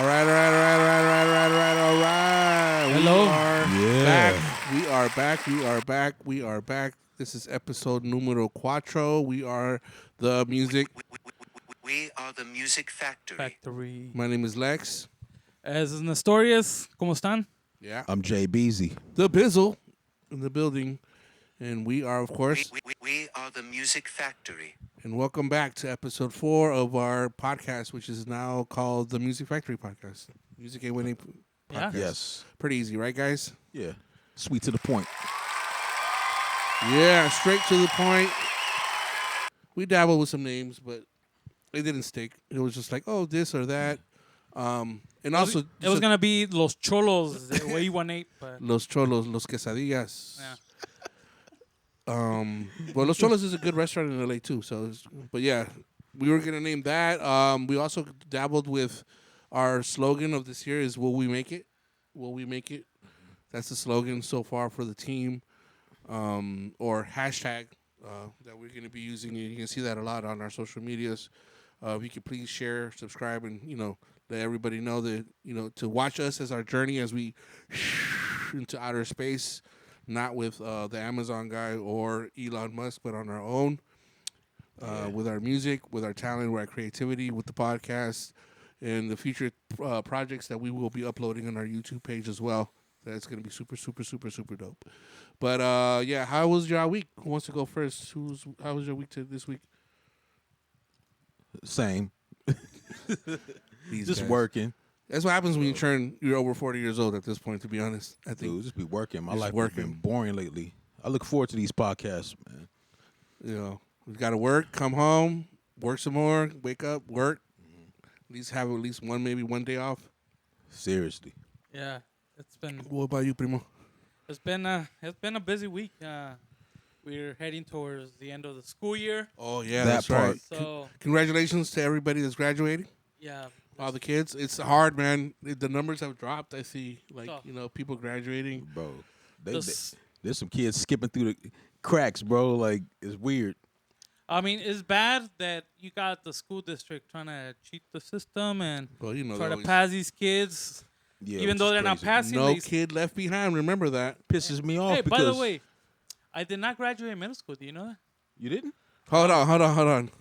All right. Hello. We are back. This is episode numero cuatro. We are the music. We are the Music Factory. My name is Lex. As Nestorius, ¿cómo están? Yeah. I'm Jay Beasy. The Bizzle in the building. And we are, of course. We are the Music Factory. And welcome back to episode 4 of our podcast, which is now called the Music Factory Podcast. Music A1A podcast. Yeah. Yes. Pretty easy, right, guys? Yeah. Sweet to the point. Yeah, straight to the point. We dabbled with some names, but it didn't stick. It was just like, oh, this or that. And also... It was going to be Los Cholos, the way you want but... Los Cholos, Los Quesadillas. Yeah. Well, Los Cholos is a good restaurant in LA too. So, but yeah, we were gonna name that. We also dabbled with our slogan of this year is "Will we make it? Will we make it?" That's the slogan so far for the team, or hashtag that we're gonna be using. You can see that a lot on our social medias. If you could please share, subscribe, and let everybody know that to watch us as our journey as we into outer space. Not with the Amazon guy or Elon Musk, but on our own, with our music, with our talent, with our creativity, with the podcast, and the future projects that we will be uploading on our YouTube page as well. That's going to be super, super, super, super dope. But, yeah, how was your week? Who wants to go first? How was your week this week? Same. Just guys. working. That's what happens when you're over 40 years old at this point, to be honest. I think. Dude, just be working. My Just life working. has been boring lately. I look forward to these podcasts, man. We got to work, come home, work some more, wake up, work. At least have at least maybe one day off. Seriously. Yeah, it's been... What about you, Primo? It's been a busy week. We're heading towards the end of the school year. Oh, yeah, That that's part. right. So, Congratulations to everybody that's graduating. yeah. All the kids. It's hard, man. The numbers have dropped. I see, people graduating. Bro, This- there's some kids skipping through the cracks, bro. Like, it's weird. I mean, it's bad that you got the school district trying to cheat the system and Well, try to pass these kids. Yeah, Even which though is they're not crazy. passing, No they kid left behind. Remember that. Pisses me off Hey, because... by the way, I did not graduate middle school. Do you know that? You didn't? Hold on.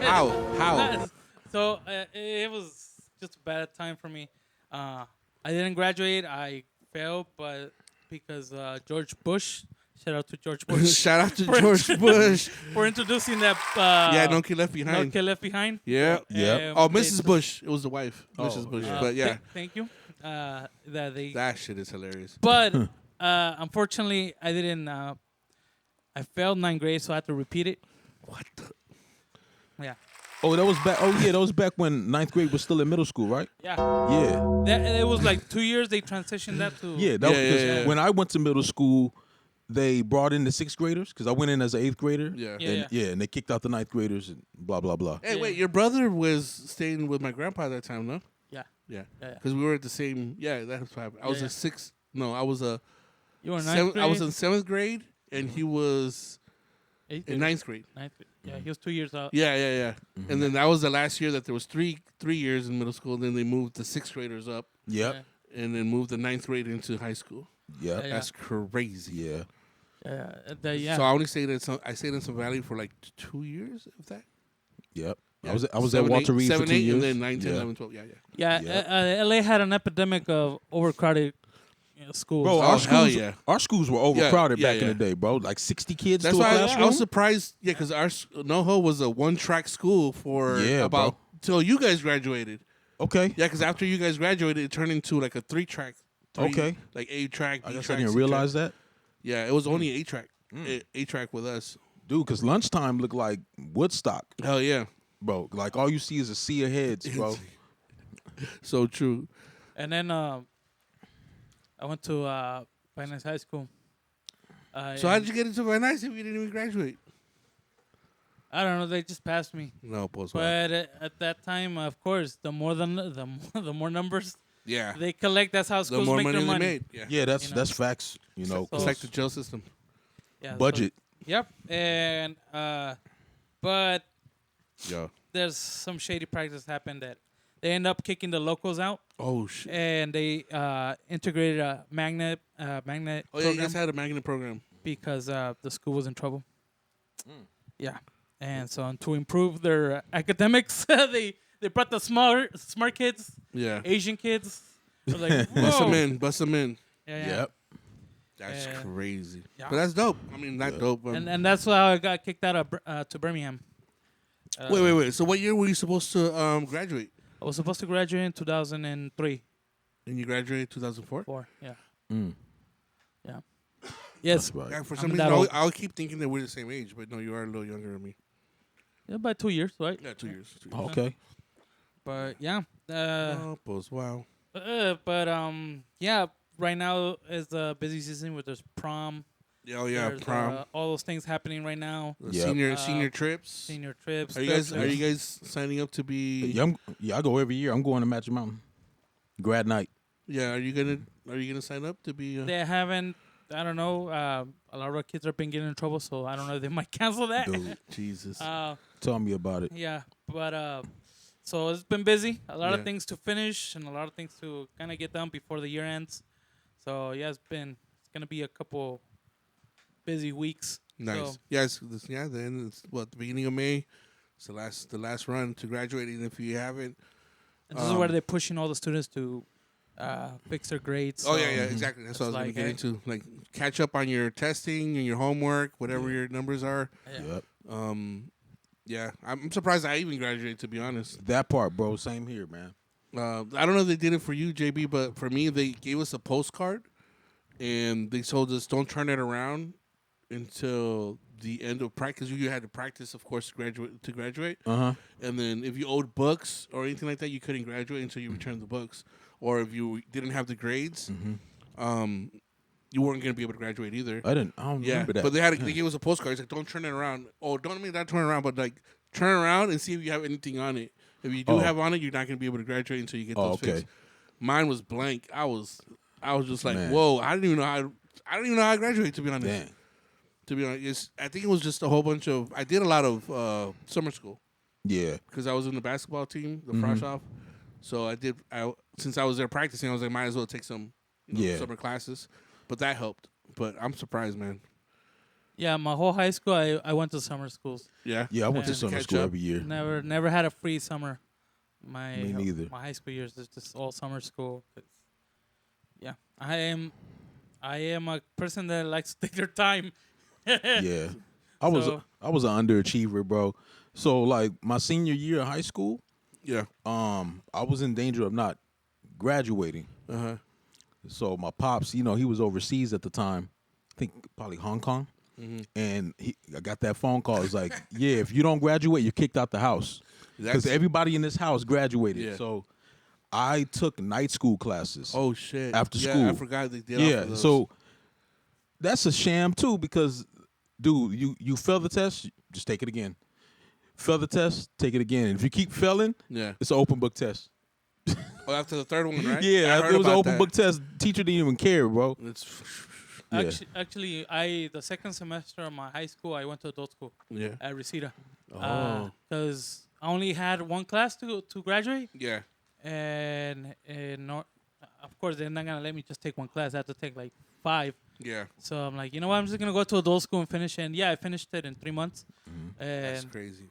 How? So it was just a bad time for me. I didn't graduate. I failed, but because George Bush, shout out to George Bush. Shout out to George Bush. For introducing that. Yeah, no kid left behind. No kid left behind. Yeah. Yeah. Oh, Mrs. Bush. It was the wife. Mrs. Bush. yeah. But yeah, Thank you. that shit is hilarious. But unfortunately, I didn't. I failed 9th grade, so I had to repeat it. What the? Yeah. Oh, that was back. Oh, yeah, that was back when 9th grade was still in middle school, right? Yeah. Yeah. It was like 2 years. They transitioned that to. Yeah, that was because yeah. when I went to middle school, they brought in the 6th graders because I went in as an 8th grader. Yeah. Yeah. And they kicked out the 9th graders and blah blah blah. Hey, Yeah. wait. Your brother was staying with my grandpa at that time, no? Yeah. Yeah. Yeah. Because we were at the same. Yeah, that's what happened. I was Yeah. a sixth. No, I was a. You were in 9th grade. I was in 7th grade, and he was 8th in grade. 9th grade. 9th grade. Yeah, he was 2 years out. Yeah. Mm-hmm. And then that was the last year that there was three years in middle school. Then they moved the 6th graders up, Yep. and then moved the 9th grade into high school. Yep. Yeah. That's crazy. Yeah. Yeah. So I only stayed in some Valley for like 2 years, if that. Yep. Yeah. I was 7, at Walter 8, Reed 7, for 2 8, years. and then 9, 10, yeah. 11, 12. Yeah. Yeah. LA had an epidemic of overcrowded schools. Bro, Oh, our hell schools, yeah. our schools were overcrowded Yeah, back in yeah. the day, bro. Like 60 kids That's to a why I classroom. was surprised. Yeah, because our NoHo was a one-track school for Yeah, about bro. till you guys graduated. Okay. Yeah, because after you guys graduated, it turned into like a 3-track. Okay. Like A-track, I B-track, guess I didn't C-track. realize that. Yeah, it was only A-track. A-track with us. Dude, because lunchtime looked like Woodstock, Hell yeah. bro. Like all you see is a sea of heads, bro. So true. And then I went to Finance High School. So how did you get into Van Nuys if you didn't even graduate? I don't know. They just passed me. No, post But at that time, of course, the more numbers Yeah. they collect, that's how The schools more make money their they money. made. Yeah. Yeah, that's You know. that's facts. You know, So- It's like the jail system. Yeah, so- budget. yep. And but Yeah. there's some shady practice happened that they end up kicking the locals out, Oh shit. and they integrated a magnet Oh yeah, you program guys had a magnet program. because the school was in trouble. Yeah, and so to improve their academics, they brought the smart kids, Yeah. Asian kids. They're like, Bust them whoa. in. Bust them in. Yeah. Yep. That's Yeah. crazy. Yeah. But that's dope. I mean, not dope. But And that's how I got kicked out of to Birmingham. wait. So what year were you supposed to graduate? I was supposed to graduate in 2003. And you graduated 2004? 4, yeah. Mm. Yeah. Yes. That's right. Yeah, for I'm some reason, that old. I'll keep thinking that we're the same age, but no, you are a little younger than me. Yeah, about 2 years, right? Yeah, 2 years. 2 years. Okay. But yeah. Oh, pues, wow. Yeah, right now is the busy season where there's prom. Yeah, oh yeah, There's, prom. all those things happening right now. The Yep. senior trips. Senior trips. Are you guys signing up to be? Yeah, I go every year. I'm going to Magic Mountain. Grad night. Yeah, are you gonna sign up to be? They haven't. I don't know. A lot of kids have been getting in trouble, so I don't know if they might cancel that. Dude, Jesus. tell me about it. Yeah, but so it's been busy. A lot Yeah. of things to finish and a lot of things to kind of get done before the year ends. So yeah, it's gonna be a couple busy weeks. Nice. So, Yes. Then it's the beginning of May. It's the last run to graduating. If you haven't. and this is where they're pushing all the students to fix their grades. Oh so yeah, exactly. That's what I was like, gonna get into. Like catch up on your testing and your homework, whatever your numbers are. Yeah. Yep. Yeah, I'm surprised I even graduated. To be honest, That part, bro. Same here, man. I don't know if they did it for you, JB, but for me, they gave us a postcard, and they told us don't turn it around until the end of practice. You had to practice, of course, to graduate. And then if you owed books or anything like that, you couldn't graduate until you returned the books. Or if you didn't have the grades, you weren't gonna be able to graduate either. I don't remember that. But they gave us a postcard. It's like, don't turn it around. Oh, don't mean that turn around, but like turn around and see if you have anything on it. If you do have on it, you're not gonna be able to graduate until you get those fixed. Mine was blank. I was just like, Man. whoa, I didn't even know how I graduate, to be honest. Dang. To be honest, I think it was just a whole bunch of. I did a lot of summer school Yeah. because I was in the basketball team, the Frosh off. So since I was there practicing, I was like, might as well take some summer classes. But that helped. But I'm surprised, man. Yeah, my whole high school, I went to summer schools. Yeah. Yeah, I went to And summer catch school up. every year. Never had a free summer. Me neither. My high school years is just all summer school. 'Cause, yeah, I am a person that likes to take their time. Yeah. I was So- an underachiever, bro. So like my senior year of high school, Yeah. I was in danger of not graduating. So my pops, he was overseas at the time. I think probably Hong Kong. And I got that phone call. It's like, yeah, if you don't graduate, you're kicked out the house. Because everybody in this house graduated. Yeah. So I took night school classes. Oh shit. After Yeah, school. I forgot they did. Yeah, so that's a sham too because, dude, you fail the test, just take it again. Fail the test, take it again. And if you keep failing, Yeah. it's an open book test. After the third one, right? Yeah, I heard it was an about open that. book test. Teacher didn't even care, bro. It's Yeah. Actually, the second semester of my high school, I went to adult school yeah. at Reseda. Oh. Because I only had one class to graduate, Yeah. and of course they're not gonna let me just take one class. I had to take like 5. Yeah. So I'm like, you know what? I'm just gonna go to adult school and finish. And yeah, I finished it in 3 months. That's And crazy.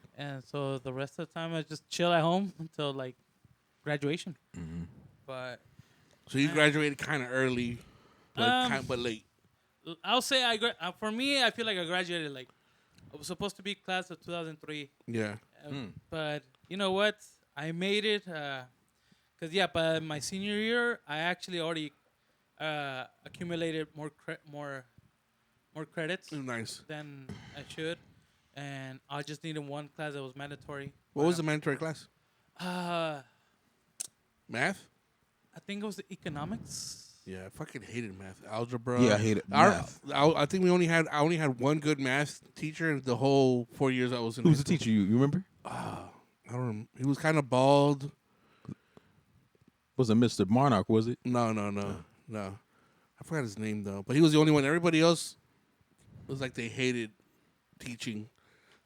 so the rest of the time I just chill at home until like graduation. But So you graduated kind of early, but but late. I'll say for me, I feel like I graduated like I was supposed to be class of 2003. Yeah. But you know what? I made it. Cause by my senior year, I actually already accumulated more credits Nice. than I should, and I just needed one class that was mandatory. What was the mandatory class? I Math? think it was the economics. Yeah, I fucking hated math. Algebra. Yeah, I hated math. I think I only had one good math teacher in the whole 4 years I was in. Who was high the teacher? You remember? I don't remember. He was kind of bald. Was it Mr. Monarch? Was it? No. I forgot his name though. But he was the only one. Everybody else was like they hated teaching.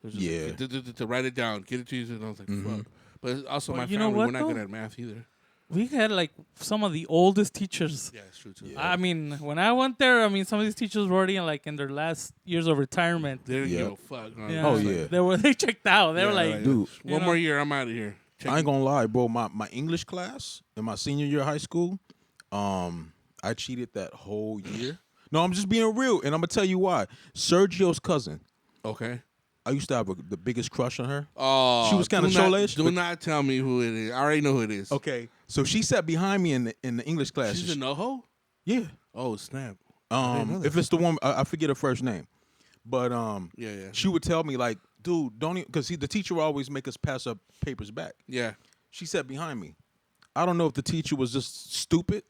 It was just Yeah. like, to write it down, get it to you, and I was like, fuck. But also, Well, my you know family, what, we're not though? good at math either. We had like some of the oldest teachers. Yeah, it's true too. I mean, when I went there, I mean, some of these teachers were already in their last years of retirement. They didn't Yeah. give a fuck. Huh? Yeah. Oh, It's yeah. They checked out. They were yeah, like, Dude, one know? more year, I'm out of here. I ain't gonna lie, bro. My English class in my senior year of high school, I cheated that whole year. No, I'm just being real, and I'm gonna tell you why. Sergio's cousin. Okay. I used to have the biggest crush on her. Oh, She was kinda do not- chole-ish, Do but- not tell me who it is. I already know who it is. Okay, so she sat behind me in the English class. She's a NoHo? Yeah. Oh, snap. didn't know that. If it's the one, I forget her first name, but Yeah. she would tell me like, dude, don't, because the teacher would always make us pass our papers back. Yeah. She sat behind me. I don't know if the teacher was just stupid,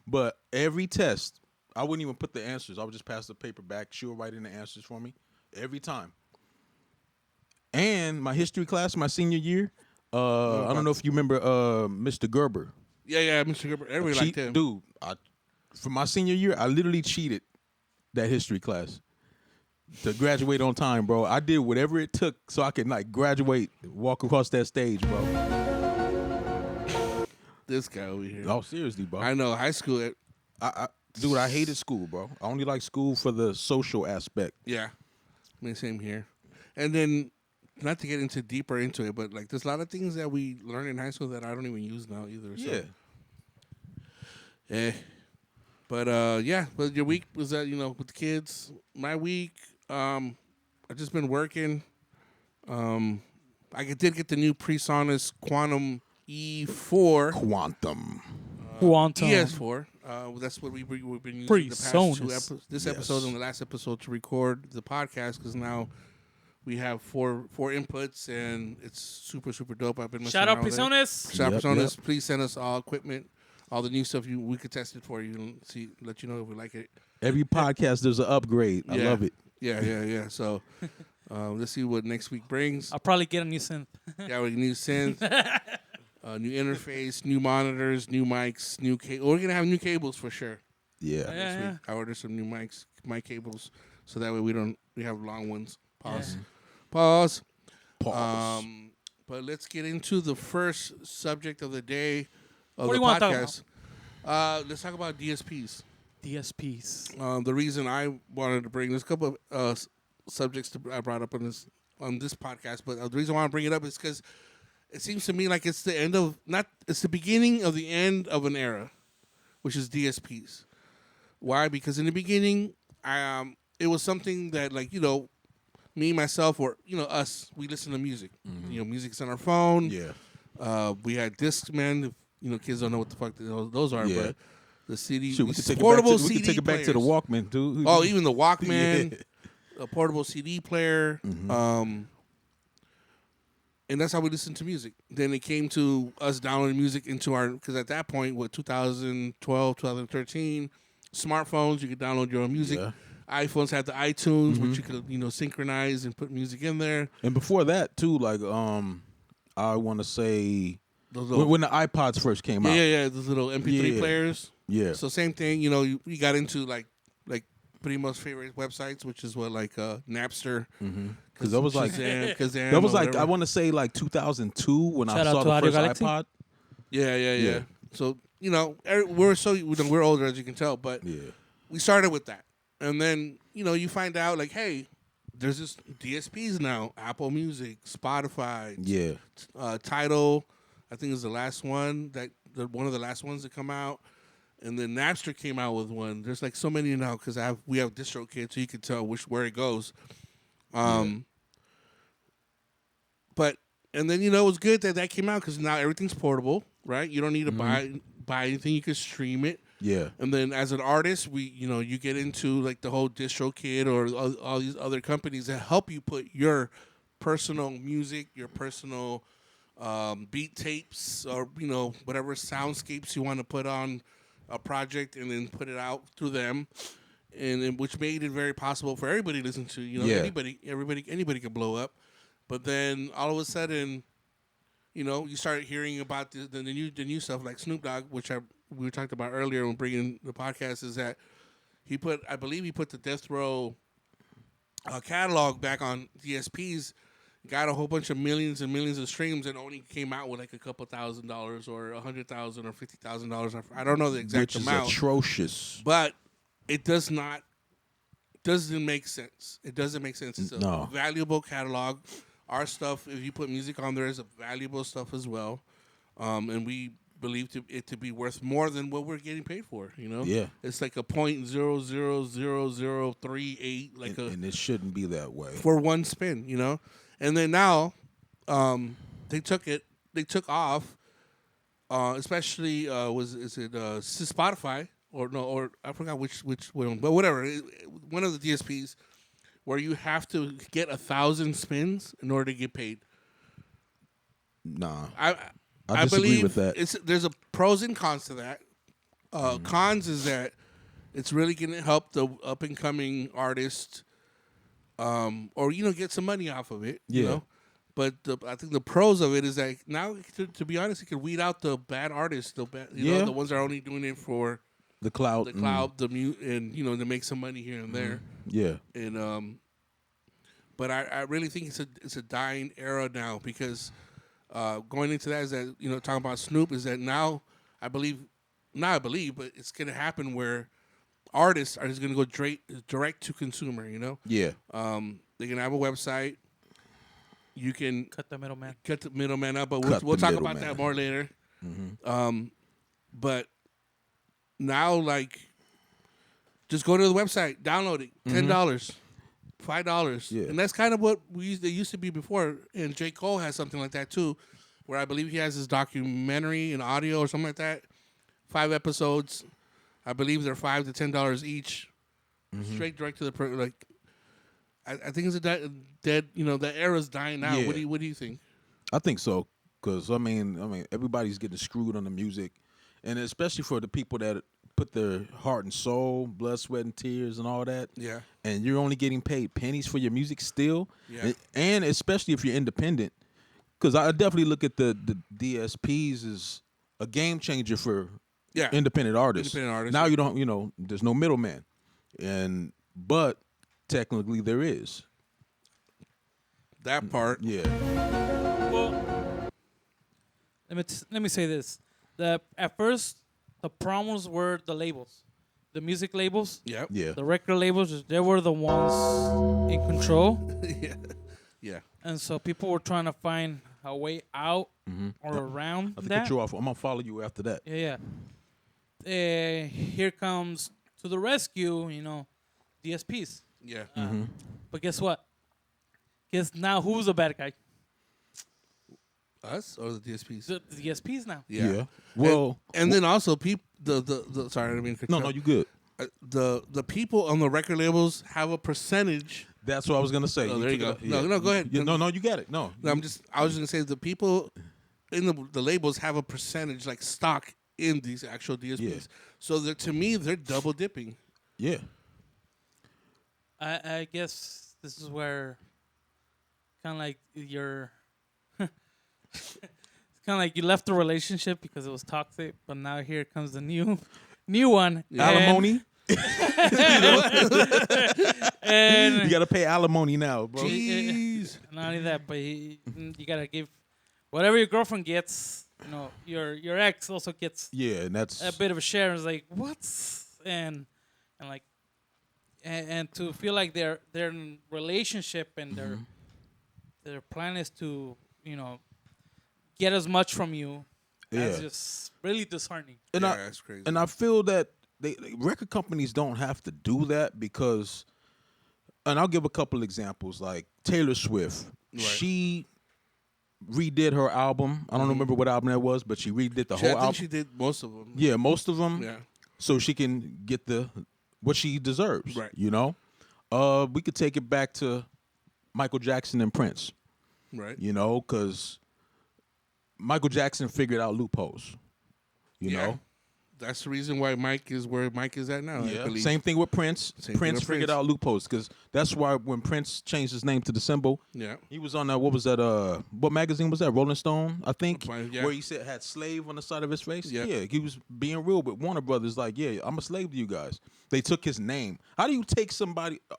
but every test, I wouldn't even put the answers. I would just pass the paper back. She would write in the answers for me every time. And my history class, my senior year, I don't know if you remember Mr. Gerber. Yeah, Mr. Gerber. Everybody liked him. Dude, for my senior year, I literally cheated that history class to graduate on time, bro. I did whatever it took so I could like graduate, walk across that stage, bro. This guy over here. Oh, seriously, bro. I know. High school. Dude, I hated school, bro. I only like school for the social aspect. Yeah. I mean, same here. And then, not to get into deeper into it, but like there's a lot of things that we learn in high school that I don't even use now either. So. Yeah. But yeah, but your week was that, with the kids. My week, I've just been working. I did get the new PreSonus Quantum E4. Quantum. ES4. That's what we've been using the past PreSonus. two episodes. This episode and the last episode to record the podcast because now we have four inputs and it's super, super dope. I've been shout out messing around with it. PreSonus. Shout out Yep, PreSonus. yep. Please send us all equipment, all the new stuff we could test it for you and let you know if we like it. Every podcast, there's an upgrade. I Yeah. love it. Yeah. So let's see what next week brings. I'll probably get a new synth. Yeah, we new synth, new interface, new monitors, new mics, new cable. We're gonna have new cables for sure. Yeah. Next week. I ordered some new mic cables, so that way we have long ones. Pause. Pause. But let's get into the first subject of the day of What do the you wanna talk podcast. Let's talk about DSPs. DSPs. The reason I wanted to bring there's a couple of subjects I brought up on this podcast, but the reason why I bring it up is because it seems to me like it's the beginning of the end of an era, which is DSPs. Why? Because in the beginning, it was something that me, myself, or us, we listen to music. Music's on our phone. Yeah. We had Discman. Kids don't know what the fuck those are, Yeah. but the CD, Shoot, we could take portable it back to, we CD could take it back to the players. Walkman, dude. Oh, even the Walkman, Yeah. a portable CD player. And that's how we listened to music. Then it came to us downloading music into because at that point, 2012, 2013, smartphones, you could download your own music. Yeah. iPhones had the iTunes, which you could, synchronize and put music in there. And before that, too, like, I want to say Those little, when the iPods first came out. yeah, those little MP3 Yeah. players. Yeah. So same thing, you got into like pretty much favorite websites, which is Napster. Because that was like, Kazam, that was or like, whatever. I want to say like 2002 when Shout I out saw to the Audio first Galaxy. iPod. Yeah. Yeah. So we're older, as you can tell, but Yeah. we started with that, and then you find out like, hey, there's this DSPs now: Apple Music, Spotify, Yeah. Tidal. I think is the last one one of the last ones to come out, and then Napster came out with one. There's like so many now because we have DistroKid, so you can tell where it goes. But and then it was good that came out because now everything's portable, right? You don't need to buy anything; you can stream it. Yeah. And then as an artist, you get into like the whole DistroKid or all these other companies that help you put your personal music, your personal beat tapes, or whatever soundscapes you want to put on a project, and then put it out through them, and then, which made it very possible for everybody to listen to. Yeah. Anybody could blow up. But then all of a sudden, you start hearing about the new stuff like Snoop Dogg, which we talked about earlier when bringing the podcast, is that I believe he put the Death Row catalog back on DSPs, got a whole bunch of millions and millions of streams and only came out with like a couple $1,000 or $100,000 or $50,000. I don't know the exact Which amount. is atrocious. But it doesn't make sense. It doesn't make sense. It's a valuable catalog. Our stuff, if you put music on there, is a valuable stuff as well. And we believe it to be worth more than what we're getting paid for. You know, Yeah, it's like a .0000038, like and it shouldn't be that way for one spin. You know, and then now, they took off. Especially is it Spotify or I forgot which one, but whatever. One of the DSPs where you have to get 1,000 spins in order to get paid. Nah, I disagree believe with that. There's a pros and cons to that. Cons is that it's really going to help the up and coming artist, or get some money off of it. Yeah. You know, but I think the pros of it is that now, to be honest, you can weed out the bad artists, the ones that are only doing it for the cloud, the mute, and to make some money here and there. Yeah, And but I really think it's a dying era now because going into that is that talking about Snoop is that now I believe, but it's gonna happen where artists are just gonna go direct to consumer. Yeah, they're gonna have a website. You can cut the middleman out, but we'll talk about that more later. But now, like, just go to the website, download it, $10, $5, and that's kind of what they used to be before. And J. Cole has something like that too, where I believe he has his documentary in audio or something like that. 5 episodes, I believe they're $5 to $10 each, straight direct to the like. I think it's a dead. The era's dying out. Yeah. What do you think? I think so. Because I mean, everybody's getting screwed on the music, and especially for the people that put their heart and soul, blood, sweat, and tears, and all that. Yeah. And you're only getting paid pennies for your music still. Yeah. And especially if you're independent, because I definitely look at the DSPs as a game changer for independent artists. Now you don't, there's no middleman, but technically there is. That part. Yeah. Well, let me say this: at first, the problems were the labels, the music labels, Yep. Yeah. the record labels. They were the ones in control, Yeah. and so people were trying to find a way out or around I think that. cut you off. I'm gonna follow you after that. Yeah. Here comes to the rescue, DSPs. Yeah. But guess what? Guess now who's the bad guy? Us or the DSPs? The DSPs now. Yeah. Well, and then also people. The sorry, I didn't mean to cut you no, off. you good. The people on the record labels have a percentage. That's what I was gonna say. Oh, there you go. No, go ahead. No, you got it. No, I was just gonna say the people in the labels have a percentage, like stock in these actual DSPs. Yeah. So to me, they're double dipping. Yeah. I guess this is where kind of like it's kind of like you left the relationship because it was toxic, but now here comes the new one. Alimony. And You gotta pay alimony now, bro. Jeez. not only that, but you gotta give whatever your girlfriend gets. Your ex also gets Yeah, and that's a bit of a share. It's like what, and like and to feel like they're in relationship and their plan is to get as much from you. That's just really disheartening. and Yeah, that's crazy. And I feel that record companies don't have to do that because, and I'll give a couple examples. Like Taylor Swift, she redid her album. I don't remember what album that was, but she redid the whole I think album. she did most of them. Yeah, most of them. Yeah. So she can get what she deserves. Right. We could take it back to Michael Jackson and Prince. Right. Because Michael Jackson figured out loopholes. You know. That's the reason why Mike is where Mike is at now. I Yeah. believe. Same thing with Prince. Same thing Prince with figured Prince. out loopholes because that's why when Prince changed his name to the symbol, Yeah. he was on what was that? What magazine was that? Rolling Stone, I think, Yeah. where he said had slave on the side of his face. Yeah. He was being real with Warner Brothers. Like, yeah, I'm a slave to you guys. They took his name. How do you take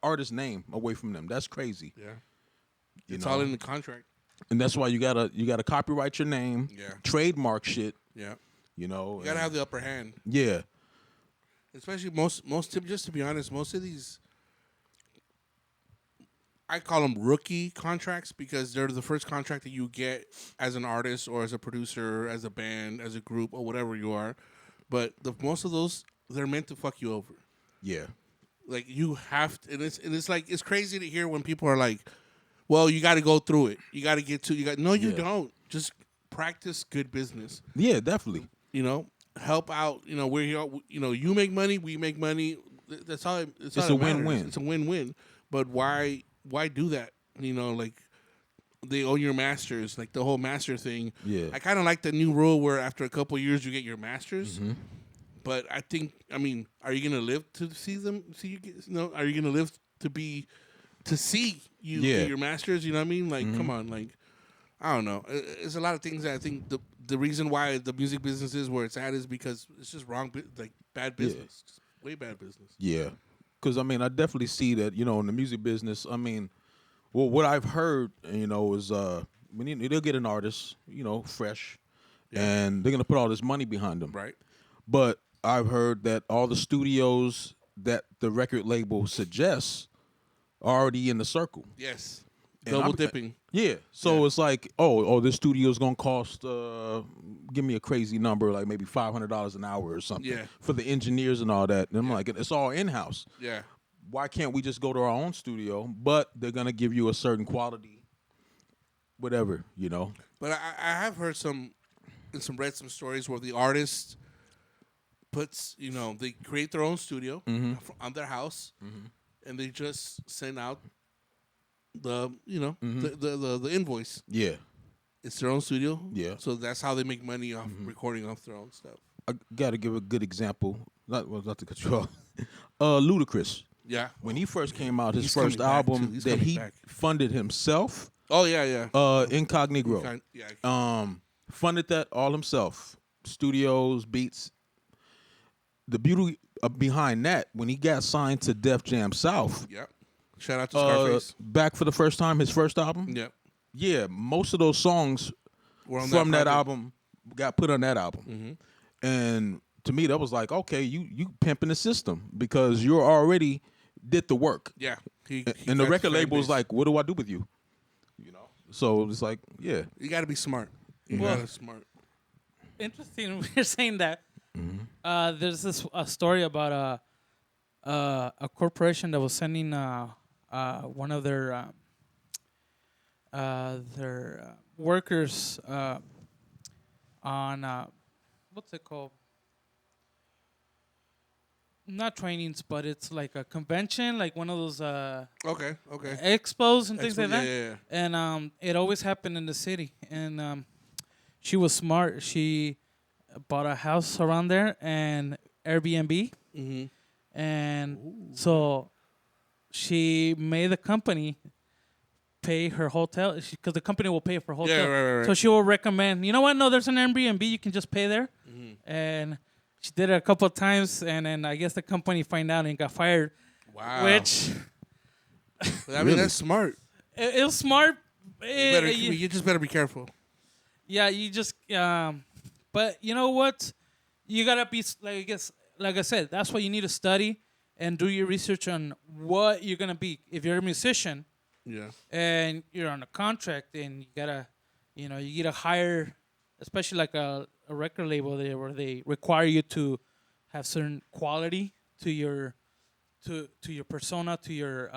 artist's name away from them? That's crazy. Yeah. It's all in the contract. And that's why you gotta copyright your name, trademark shit. Yeah. You know, You gotta have the upper hand. Yeah. Especially just to be honest, most of these, I call them rookie contracts because they're the first contract that you get as an artist or as a producer, as a band, as a group, or whatever you are. But most of those, they're meant to fuck you over. Yeah. Like you have to, and it's like it's crazy to hear when people are like, "Well, you got to go through it. You got to get to. You got no, you don't. Just practice good business. Yeah, definitely. You know, help out. You know, we're here. You know, you make money, we make money. That's all. It's a win-win. It's a win-win. But why do that? You know, like they own your masters, like the whole master thing. Yeah. I kind of like the new rule where after a couple of years you get your masters. Mm-hmm. But I mean, are you gonna live to see them? Are you gonna live to see you get your masters? You know what I mean? Like, come on, like, I don't know. There's a lot of things that I think the reason why the music business is where it's at is because it's just wrong, like bad business, just way bad business. Yeah, because I mean, I definitely see that. You know, in the music business, I mean, well, what I've heard, you know, is when they'll get an artist, you know, fresh, and they're gonna put all this money behind them, Right. But I've heard that all the studios that the record label suggests are already in the circle. Yes. And Double dipping. Yeah. So it's like, this studio's gonna cost give me a crazy number, like maybe $500 an hour or something for the engineers and all that. And I'm like, it's all in-house. Yeah. Why can't we just go to our own studio? But they're gonna give you a certain quality, whatever, you know. But I have heard read some stories where the artist puts, you know, they create their own studio on their house, and they just send out the, you know, the invoice. Yeah. It's their own studio. Yeah. So that's how they make money off recording off their own stuff. I gotta give a good example. Not to cut you off. Ludacris. Yeah. When he first came out, his He's first coming back, album too. He's that coming he back. funded himself. Oh yeah. Incognito. Yeah. Funded that all himself. Studios, beats. The beauty behind that, when he got signed to Def Jam South. Yep. Shout out to Scarface. Back for the first time, his first album. Yep. Yeah, most of those songs from that album got put on that album. And to me, that was like, okay, you pimping the system because you already did the work. Yeah. And the record label was like, what do I do with you? You know. So it's like, yeah. You got to be smart. You got to be smart. Interesting. We're saying that. There's this story about a corporation that was sending one of their workers on what's it called? Not trainings, but it's like a convention, like one of those Okay. expos and things like that. Yeah. And it always happened in the city. And she was smart. She bought a house around there and Airbnb. And so she made the company pay her hotel because the company will pay for hotel. Yeah, right. So she will recommend, you know what? No, there's an Airbnb. You can just pay there. And she did it a couple of times, and then I guess the company find out and got fired. Wow. Which I mean, that's smart. it was smart. You just better be careful. Yeah, you just but you know what? You gotta be like I said, that's why you need to study and do your research on what you're gonna be. If you're a musician, and you're on a contract, and you gotta hire, especially like a record label there where they require you to have certain quality to your persona, to your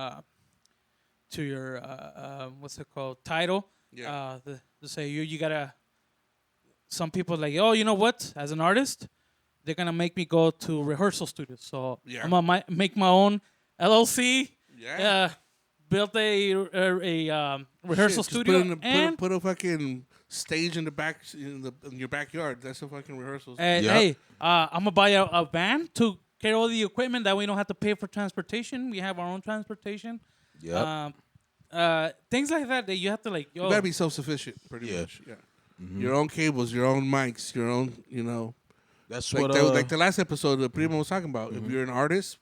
what's it called, title. To say you gotta. Some people like, oh, you know what? As an artist, they're gonna make me go to rehearsal studios. So I'm gonna make my own LLC. Build a rehearsal studio and put a fucking stage in the back in your backyard. That's a fucking rehearsal. Hey, I'm gonna buy a van to carry all the equipment. That way, we don't have to pay for transportation. We have our own transportation. Yep. Things like that you have to like. You gotta be self-sufficient, pretty much. Yeah. Your own cables, your own mics, your own. You know. That's like what. Like the last episode that Primo was talking about. If you're an artist,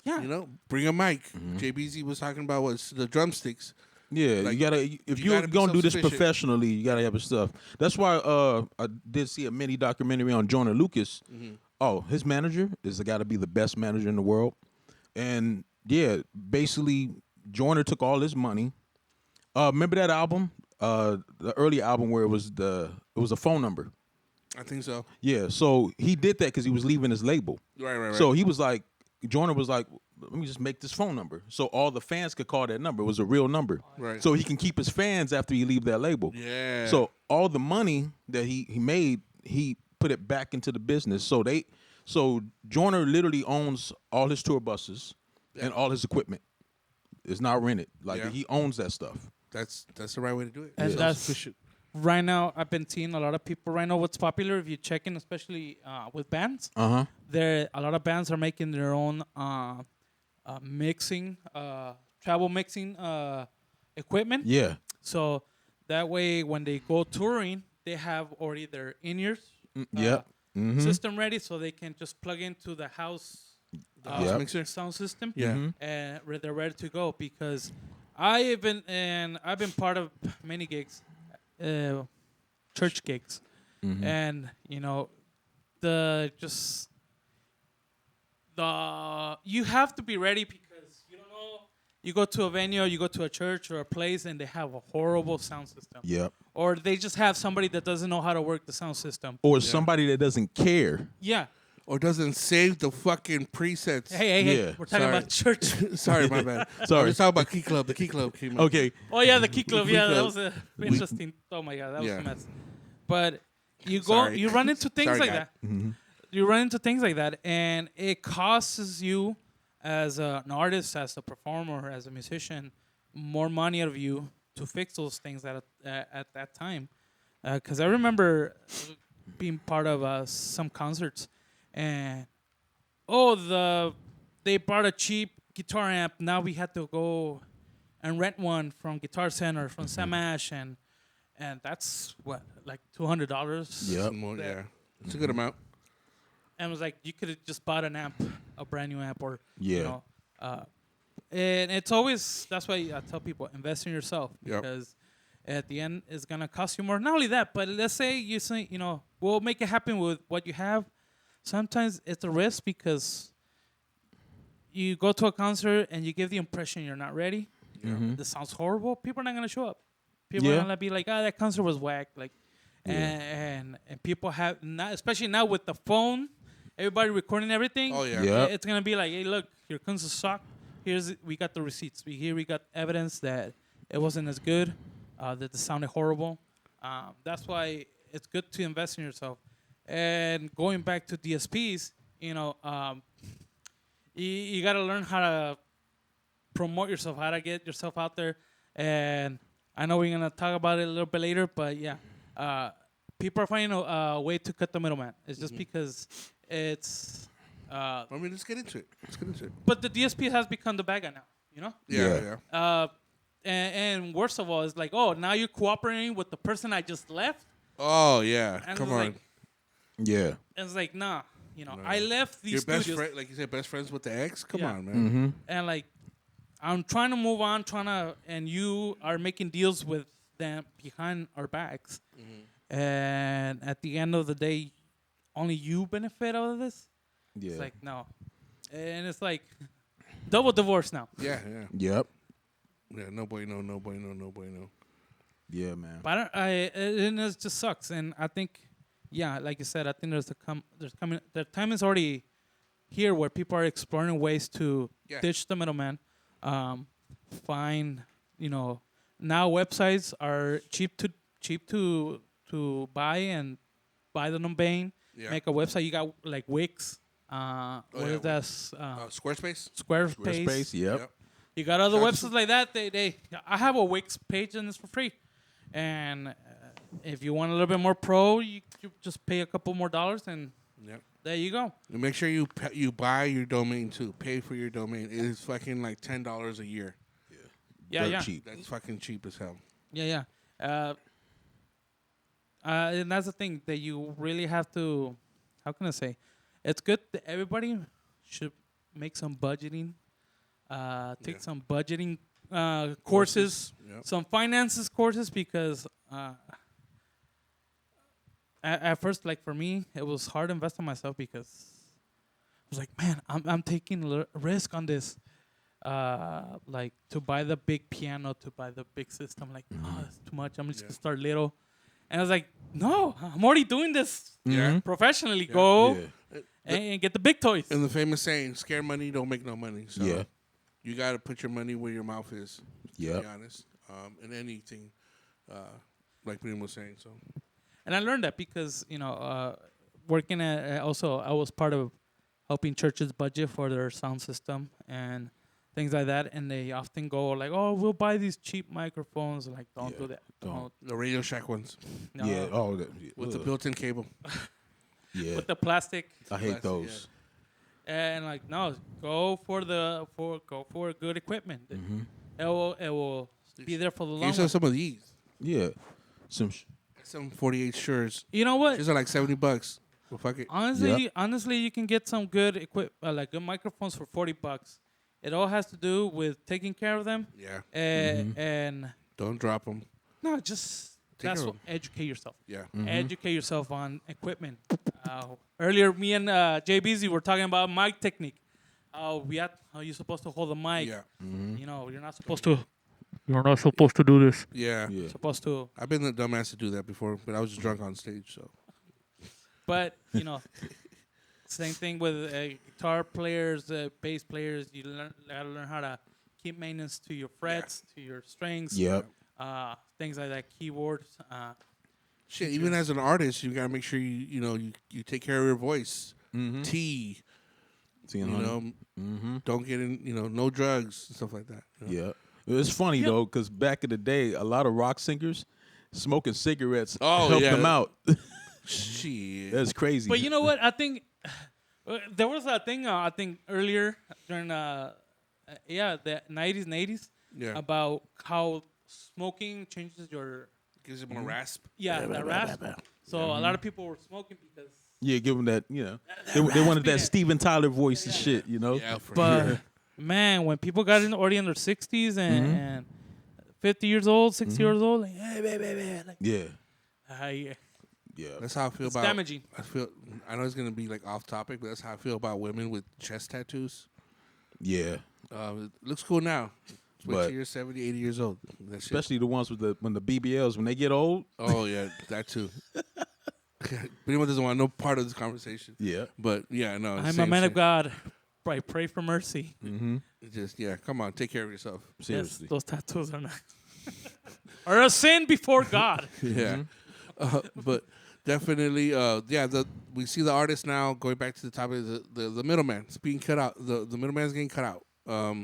you know, bring a mic. JBZ was talking about the drumsticks. Yeah, Like, you gotta. If you you're gotta be gonna do this self-sufficient. professionally, you gotta have your stuff. That's why I did see a mini documentary on Joyner Lucas. Oh, his manager is got to be the best manager in the world, and yeah, basically Joyner took all his money. Remember that album, the early album where it was a phone number. I think so. Yeah, so he did that because he was leaving his label. Right. So he was like, Joyner was like, let me just make this phone number so all the fans could call that number. It was a real number. Right. So he can keep his fans after he leave that label. Yeah. So all the money that he made, he put it back into the business. So Joyner literally owns all his tour buses and all his equipment. It's not rented. Like he owns that stuff. That's the right way to do it. And that's Self-sufficient. right now. I've been seeing a lot of people right now. What's popular if you check in, especially with bands. There a lot of bands are making their own mixing, travel mixing equipment. Yeah. So that way, when they go touring, they have already their in-ears system ready, so they can just plug into the house mixer sound system. Yeah. And they're ready to go. Because I've been part of many gigs, church gigs, and you know, you have to be ready because you don't know. You go to a venue, you go to a church or a place, and they have a horrible sound system. Yep. Or they just have somebody that doesn't know how to work the sound system. Or somebody that doesn't care. Yeah. Or doesn't save the fucking presets. Hey, Yeah. we're talking Sorry. about church. Sorry, my bad. Sorry. Let's talk about Key Club. The Key Club came out. Okay. Oh yeah, the Key Club. Key Yeah, that Club. was a interesting. Oh my god, that was Yeah. a mess. But you Sorry. you run into things Sorry, like guy. that. You run into things like that, and it costs you, as an artist, as a performer, as a musician, more money out of you to fix those things at that time. Because I remember being part of some concerts, and they brought a cheap guitar amp. Now we had to go and rent one from Guitar Center, from Sam Ash, and that's what, like $200. Yep. Yeah. It's a good amount. And it was like you could have just bought an amp, a brand new amp, or Yeah. you know, and it's always, that's why I tell people, invest in yourself, Yep. because at the end it's gonna cost you more. Not only that, but let's say you say, you know, we'll make it happen with what you have. Sometimes it's a risk because you go to a concert and you give the impression you're not ready. This sounds horrible. People are not gonna show up. People are gonna be like, that concert was whack. Like, and people have not, especially now with the phone, everybody recording everything. Oh, yeah. Yeah. It's gonna be like, hey, look, your concert sucked. We got the receipts. We got evidence that it wasn't as good, that it sounded horrible. That's why it's good to invest in yourself. And going back to DSPs, you know, you got to learn how to promote yourself, how to get yourself out there. And I know we're gonna talk about it a little bit later, but yeah, people are finding a way to cut the middleman. It's just because it's. I mean, let's get into it. But the DSP has become the bad guy now, you know? Yeah. And worst of all, it's like, oh, now you're cooperating with the person I just left? Oh, yeah. And Come it's on. like, Yeah. and it's like, nah, you know, I left these Your best studios. friend, like you said, best friends with the ex? Come Yeah. on, man. And like, I'm trying to move on, and you are making deals with them behind our backs. And at the end of the day, only you benefit out of this? Yeah. It's like, no. And it's like, double divorce now. Yeah. Yep. Yeah, no bueno. Yeah, man. But and it just sucks. And I think, yeah, like you said, I think the time is already here where people are exploring ways to ditch the middleman, find, you know, now websites are cheap to buy and buy the domain, make a website. You got like Wix, what is that? Squarespace? Squarespace. Yep. You got other websites like that. I have a Wix page and it's for free. And if you want a little bit more pro, you just pay a couple more dollars and there you go. And make sure you buy your domain too. Pay for your domain. It is fucking like $10 a year. Yeah. Cheap. That's fucking cheap as hell. Yeah. And that's the thing that you really have to, how can I say? It's good that everybody should make some budgeting, take some budgeting courses, Yep. some finances courses because at first, like for me, it was hard to invest in myself because I was like, man, I'm taking risk on this. Like to buy the big piano, to buy the big system. Like, oh, that's too much. I'm just gonna start little. And I was like, no, I'm already doing this Yeah. professionally. Go Yeah. and get the big toys. And the famous saying, "Scare money don't make no money." So Yeah. you got to put your money where your mouth is. To Yep. be honest, in anything, like Primo was saying. So And I learned that because working at also I was part of helping churches budget for their sound system and things like that. And they often go like, "Oh, we'll buy these cheap microphones." Like, don't Yeah, do that. don't. the Radio Shack ones No. Yeah. Oh, with the ugh. built-in cable. Yeah. With the plastic. I hate plastic, those. And like, no, go for good equipment. It will be there for the Get long yourself run. some of these. Yeah. Some. Some 48 shirts. You know what? These are like $70. Well, fuck it. Honestly, you can get some good like good microphones for $40. It all has to do with taking care of them. Yeah. And Don't drop them. no, just Take that's care what of educate yourself. Yeah. Educate yourself on equipment. Earlier, me and JBZ were talking about mic technique. How you're supposed to hold the mic. Yeah. You know, you're not supposed to. You're not supposed to do this. Yeah. Yeah. You're supposed to. I've been the dumbass to do that before, but I was just drunk on stage. So But same thing with guitar players, bass players. You gotta learn how to keep maintenance to your frets, to your strings. Yep. Things like that. Keyboards. shit. Even as an artist, you gotta make sure you take care of your voice. Tea. Seeing You honey. know, don't get in. No drugs and stuff like that. you know? Yeah. It's funny though, because back in the day, a lot of rock singers smoking cigarettes helped yeah. them out. Shit. That's crazy. But you know what? I think there was a thing. I think earlier during the 90s and 80s Yeah. about how smoking changes your Gives it more rasp. that rasp. So a lot of people were smoking because. Yeah, give them that. They wanted that Steven Tyler voice and shit. Yeah, for But sure. man, when people got already in their 60s and 50 years old, 60 years old, like, hey, baby, like, Yeah. yeah. Yeah. That's how I feel It's about. damaging. I know it's gonna be like off topic, but that's how I feel about women with chest tattoos. Yeah. It looks cool now. Wait But- till you're 70, 80 years old. That shit. Especially the ones with when the BBLs, when they get old. Oh yeah, that too. Anyone doesn't want no part of this conversation. Yeah. But yeah, no. I'm a same man of shit. God. I pray for mercy. It's just come on, take care of yourself. Seriously. Yes, those tattoos are not. are a sin before God. Yeah, but definitely, we see the artist now going back to the topic. The middleman is being cut out. The middleman's getting cut out.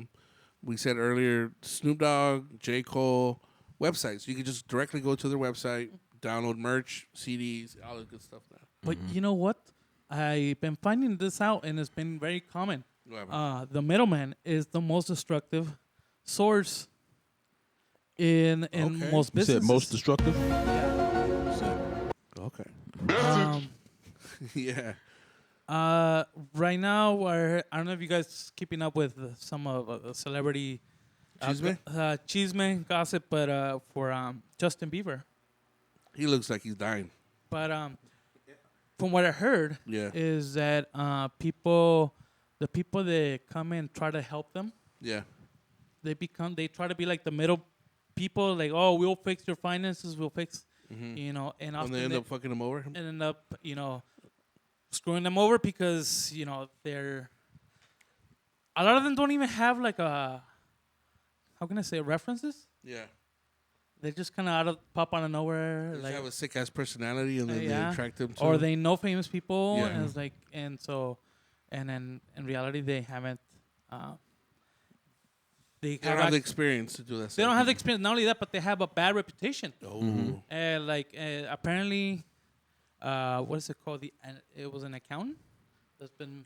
We said earlier, Snoop Dogg, J. Cole, websites. You can just directly go to their website, download merch, CDs, all the good stuff now. But you know what? I've been finding this out, and it's been very common. The middleman is the most destructive source in Okay. most You said businesses. most destructive? Okay. Um, Yeah. right now, I don't know if you guys keeping up with some of the celebrity Chisme? chisme gossip, but for Justin Bieber. He looks like he's dying. But from what I heard, Yeah. is that the people that come and try to help them, Yeah. they try to be like the middle people, like, oh, we'll fix your finances, we'll fix, and And often they end up fucking him over. and end up, screwing them over because, they're, a lot of them don't even have like how can I say, references? Yeah. They just kind of pop out of nowhere. They just like, have a sick ass personality, and then they yeah. attract them. To Or they know famous people, Yeah. and it's like, and then in reality they haven't. They don't have the experience to do that. they don't have the experience. Not only that, but they have a bad reputation. Oh. Apparently, what is it called? It was an accountant that's been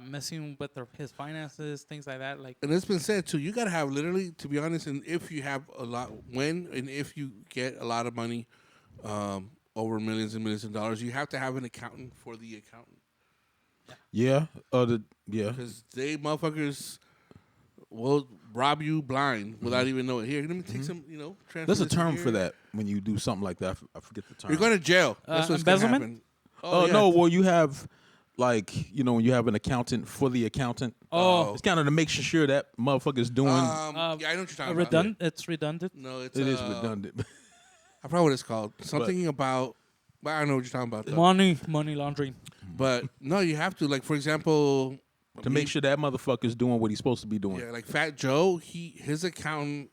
messing with his finances, things like that. Like, And it's been said too. You gotta have literally, to be honest, and if you have if you get a lot of money, over millions and millions of dollars, you have to have an accountant for the accountant Yeah. Yeah. because they motherfuckers will rob you blind without even knowing. Here, let me take some, transfer There's a this in term here. for that when you do something like that. I forget the term. You're going to jail. That's what's going to embezzlement? happen. Oh, yeah. no. Well, you have, like, when you have an accountant for the accountant. Oh. It's kind of to make sure that motherfucker's doing. Yeah, I know what you're talking about. It's redundant. No, It is redundant. I forgot what it's called. Something about. Well, I know what you're talking about. Though. Money laundering. But no, you have to. Like, for example, to make sure that motherfucker's doing what he's supposed to be doing. Yeah, like Fat Joe, his accountant.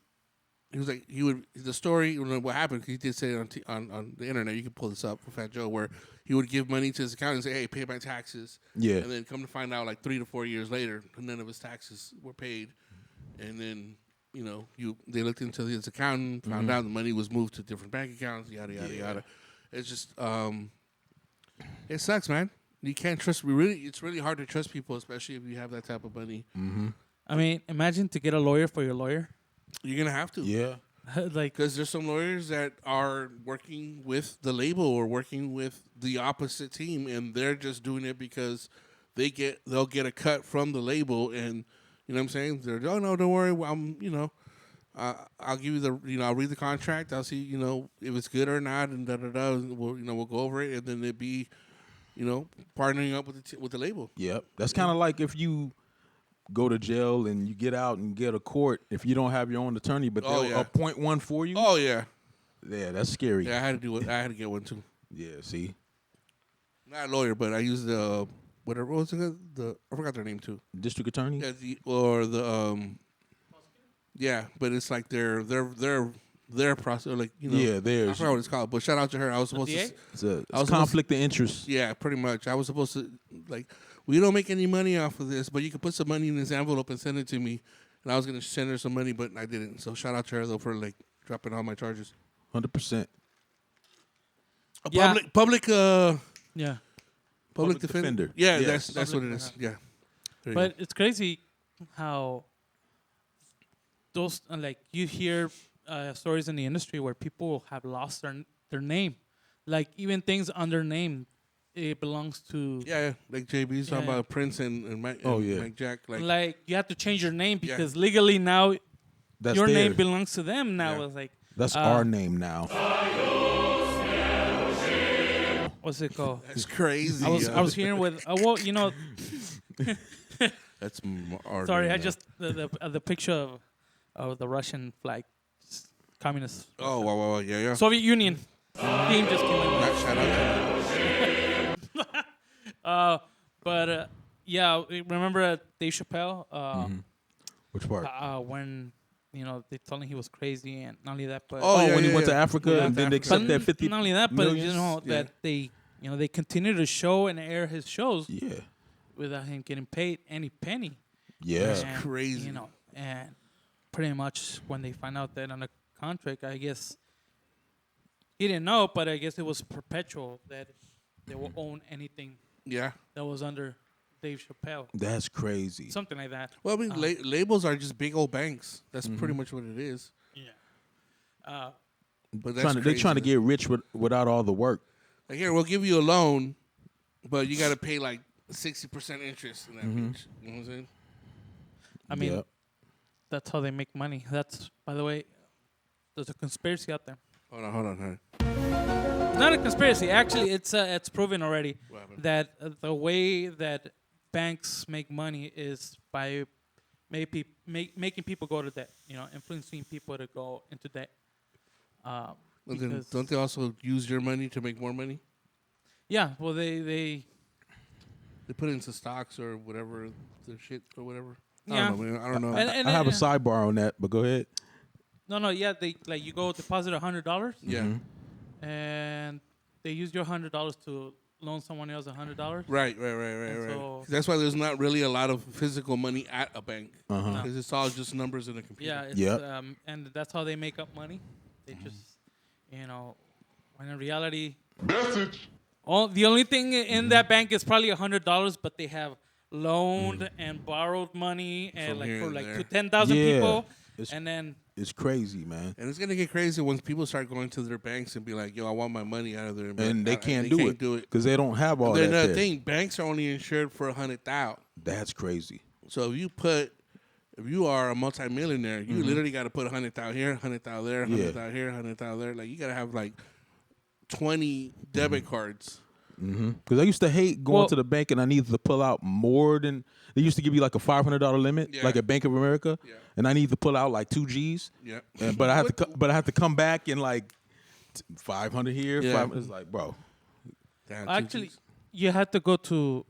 He was like the story. What happened? He did say it on the internet. You can pull this up for Fat Joe, where he would give money to his accountant and say, "Hey, pay my taxes." Yeah. And then come to find out, like 3 to 4 years later, none of his taxes were paid. And then they looked into his accountant, found out the money was moved to different bank accounts. Yada yada yada. It's just it sucks, man. You can't trust. It's really hard to trust people, especially if you have that type of money. Mm-hmm. I mean, imagine to get a lawyer for your lawyer. You're gonna have to. Yeah. Like, because there's some lawyers that are working with the label or working with the opposite team, and they're just doing it because they'll get a cut from the label, and you know what I'm saying? They're oh no, don't worry, I'll give you I'll read the contract, I'll see if it's good or not, and we'll go over it, and then it'd be partnering up with the label. Yep. That's kind of like if you go to jail and you get out and get a court if you don't have your own attorney, but they'll appoint one for you. Oh yeah, yeah, that's scary. Yeah, I had to do it. I had to get one too. Yeah, see, not a lawyer, but I used the whatever. What was it? I forgot their name too. District attorney. Yeah, but it's like their process, like Yeah, I theirs. forgot what it's called. But shout out to her. I was supposed to. It's conflict of interest. Yeah, pretty much. I was supposed to we don't make any money off of this, but you can put some money in this envelope and send it to me. And I was gonna send her some money, but I didn't. So shout out to her though for dropping all my charges. 100%. Yeah. Public Public defender. defender. Yeah, Yes. that's what it is. Yeah. There you but it's crazy how those you hear stories in the industry where people have lost their name, like even things under name, it belongs to. Yeah, like JB's talking about Prince and Mike. Mike Jack. Like you have to change your name because legally now That's your name theirs. belongs to them now. Yeah. It's like That's our name now. what's it called? That's crazy. I was hearing with That's our sorry, name I now. just the picture of the Russian flag, communist. Oh, wow, yeah. Soviet Union. Theme just came in. Not shout out But yeah, remember Dave Chappelle Which part? when they told him he was crazy, and not only that, but When he went to Africa and then they accept that 50 not only that, but millions? that they they continue to show and air his shows Yeah. without him getting paid any penny. Yeah. And, crazy. And pretty much when they find out that on the contract, I guess he didn't know, but I guess it was perpetual that they will own anything Yeah. that was under Dave Chappelle, That's crazy. something like that. Well, I mean, labels are just big old banks. That's pretty much what it is. Yeah. But that's They're trying to get rich without all the work. like, here, we'll give you a loan, but you got to pay like 60% interest in that bitch. You know what I'm saying? I mean, Yep. that's how they make money. That's, by the way, there's a conspiracy out there. Hold on. It's not a conspiracy. Actually, it's proven already What happened? that the way that banks make money is by making people go to debt. Influencing people to go into debt. Well, then Because- don't they also use your money to make more money? Yeah. Well, they They put it into stocks or whatever, the shit or whatever. Yeah. I don't know, man. I don't know. And I have a sidebar on that, but go ahead. No. Yeah. They you go deposit $100. Yeah. And they use your $100 to loan someone else $100. Right. So- That's why there's not really a lot of physical money at a bank. Uh-huh. Because it's all just numbers in a computer. Yeah, it's, Yep. and that's how they make up money. They just, when in reality, the only thing in that bank is probably $100, but they have loaned and borrowed money and From here for and like there. to 10,000 Yeah. people, It's- and then It's crazy, man. And it's gonna get crazy once people start going to their banks and be like, "Yo, I want my money out of there," And they can't do it because they don't have all Then that another there. thing, banks are only insured for 100,000. That's crazy. So if you put if you are a multimillionaire, you literally got to put 100,000 here, 100,000 there, 100,000 here, 100,000 there. Like you got to have like 20 debit cards. Because I used to hate going to the bank and I needed to pull out more than they used to give you like a $500 limit, like at Bank of America, and I needed to pull out like 2 G's. Yeah, but I have to come back and like 500 here. 500, it's like, bro. Damn, Actually, you had to go to.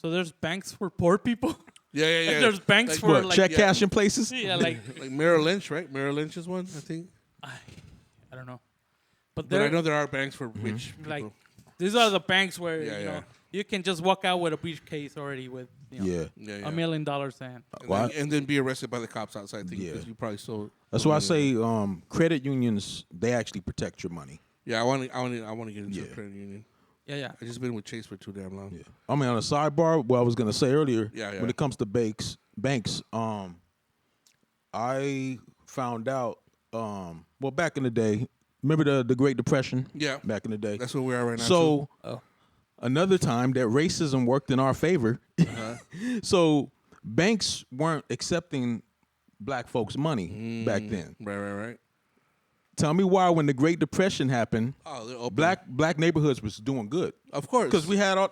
So there's banks for poor people. Yeah. There's banks like, for What, like check cashing places? Yeah, like like Merrill Lynch, right? Merrill Lynch is one, I think. I don't know, but But I know there are banks for rich people. like these are the banks where Yeah, you know yeah. you can just walk out with a briefcase already with Yeah. $1 million in. And then be arrested by the cops outside. Yeah. Because you probably stole. That's why I say credit unions, they actually protect your money. Yeah, I want to get into a credit union. Yeah. I just been with Chase for too damn long. Yeah. I mean, on a sidebar, what I was gonna say earlier, Yeah. when it comes to banks, I found out, well, back in the day, remember the Great Depression? Yeah. Back in the day. That's where we are right now. So another time that racism worked in our favor. So banks weren't accepting black folks' money back then. Right. Tell me why, when the Great Depression happened, They're open. black neighborhoods was doing good. Of course. Because we had all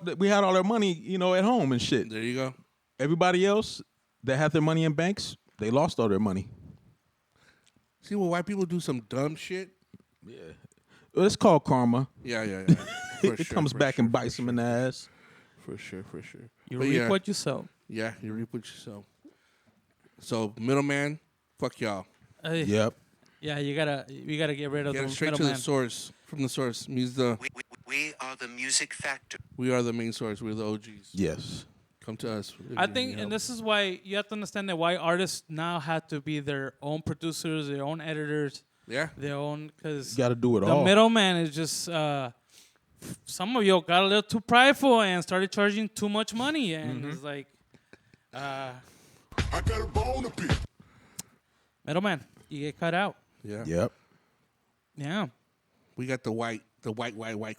their money, at home and shit. There you go. Everybody else that had their money in banks, they lost all their money. See, when white people do some dumb shit. Yeah, it's called karma. Yeah. It comes back and bites them in the ass. For sure. You But reap what you sow. Yeah, you reap what you sow. So middleman, fuck y'all. Yep. Yeah, we gotta get rid of Get the it straight to middleman. the source. From the source means We are the music factory. we are the main source. We're the OGs. Yes. Come to us. if I you think, need and help. this is why you have to understand that why artists now have to be their own producers, their own editors, Yeah. their own, because You got to do it the all. middleman is just some of you got a little too prideful and started charging too much money, and it's like I got a bone to pick. middleman, you get cut out. Yeah. Yep. Yeah, We got the white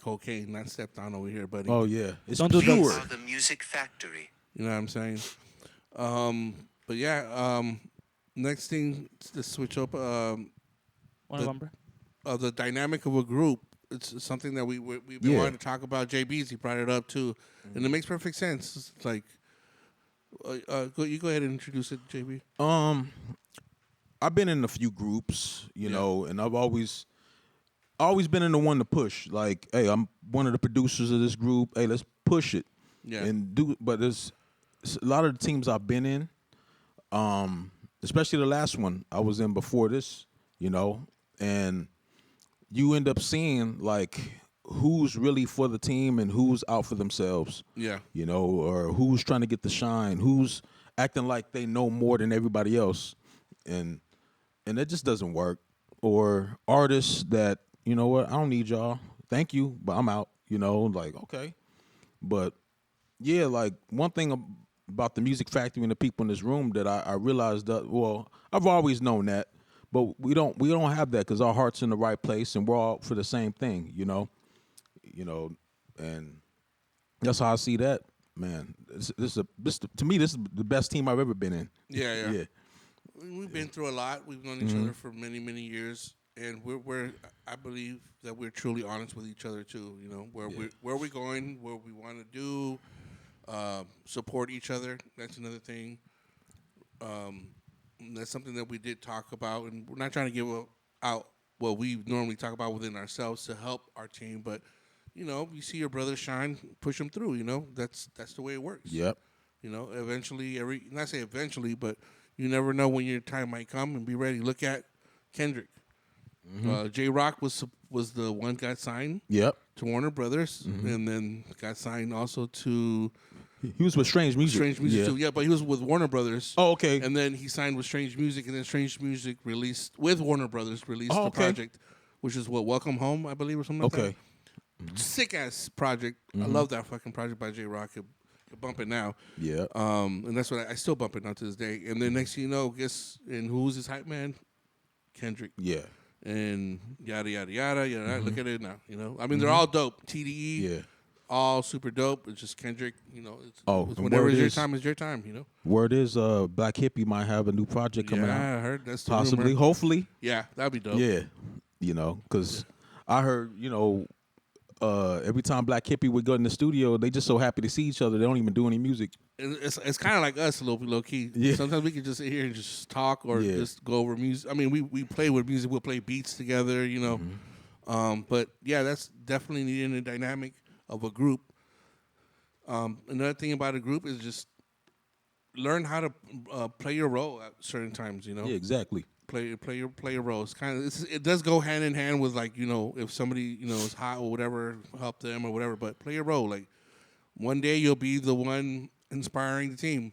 cocaine, not stepped on over here, buddy. Oh yeah. It's Don't do pure. We drugs. are the music factory. You know what I'm saying? But yeah, next thing to switch up one of them. the dynamic of a group. It's something that we've been Yeah. wanting to talk about. JB's, he brought it up too, and it makes perfect sense. It's like, you go ahead and introduce it, JB. I've been in a few groups, and I've always been in the one to push. Like, hey, I'm one of the producers of this group. Hey, let's push it. Yeah. And but there's a lot of the teams I've been in, especially the last one I was in before this, and you end up seeing like who's really for the team and who's out for themselves. Yeah. Or who's trying to get the shine, who's acting like they know more than everybody else. And that just doesn't work. Or artists that, you know what, I don't need y'all. Thank you, but I'm out. Like, okay. But yeah, like one thing about the Music Factory and the people in this room that I realized that, well, I've always known that, but we don't have that because our heart's in the right place and we're all for the same thing, and that's how I see that, man. To me, this is the best team I've ever been in. Yeah. We've been through a lot. We've known each other for many, many years, and we're I believe that we're truly honest with each other too. Where we're going, what we want to do, support each other. That's another thing. That's something that we did talk about, and we're not trying to give out what we normally talk about within ourselves to help our team, but you see your brother shine, push him through. That's the way it works. Yep. Eventually, not say eventually, but you never know when your time might come, and be ready. Look at Kendrick. J Rock was the one got signed Yep. to Warner Brothers, and then got signed also to He was with Strange Music. Strange Music too. Yeah, but he was with Warner Brothers. Oh, okay. And then he signed with Strange Music, and then Strange Music released with Warner Brothers the okay. project, which is Welcome Home, I believe, or something like that. Okay. Sick ass project. I love that fucking project by J Rock. You bump it now. Yeah. And that's what I still bump it now to this day. And then next thing you know, and who's his hype man? Kendrick. Yeah. And yada yada yada. Look at it now. I mean, they're all dope. TDE. Yeah. all super dope. It's just Kendrick. It's and whenever word it's your is- time, it's your time. Word is Black Hippie might have a new project coming out. Yeah, I heard that's the Possibly, rumor. hopefully. Yeah, that'd be dope. Yeah, because I heard, every time Black Hippie would go in the studio, they just so happy to see each other. They don't even do any music. It's kind of like us, low key. Yeah. Sometimes we can just sit here and just talk or Yeah. just go over music. I mean, we play with music. We'll play beats together. But yeah, that's definitely needing a dynamic of a group. Another thing about a group is just learn how to play your role at certain times. Yeah, exactly. Play your role. It does go hand in hand with if somebody is hot or whatever, help them or whatever. But play your role. Like one day you'll be the one inspiring the team.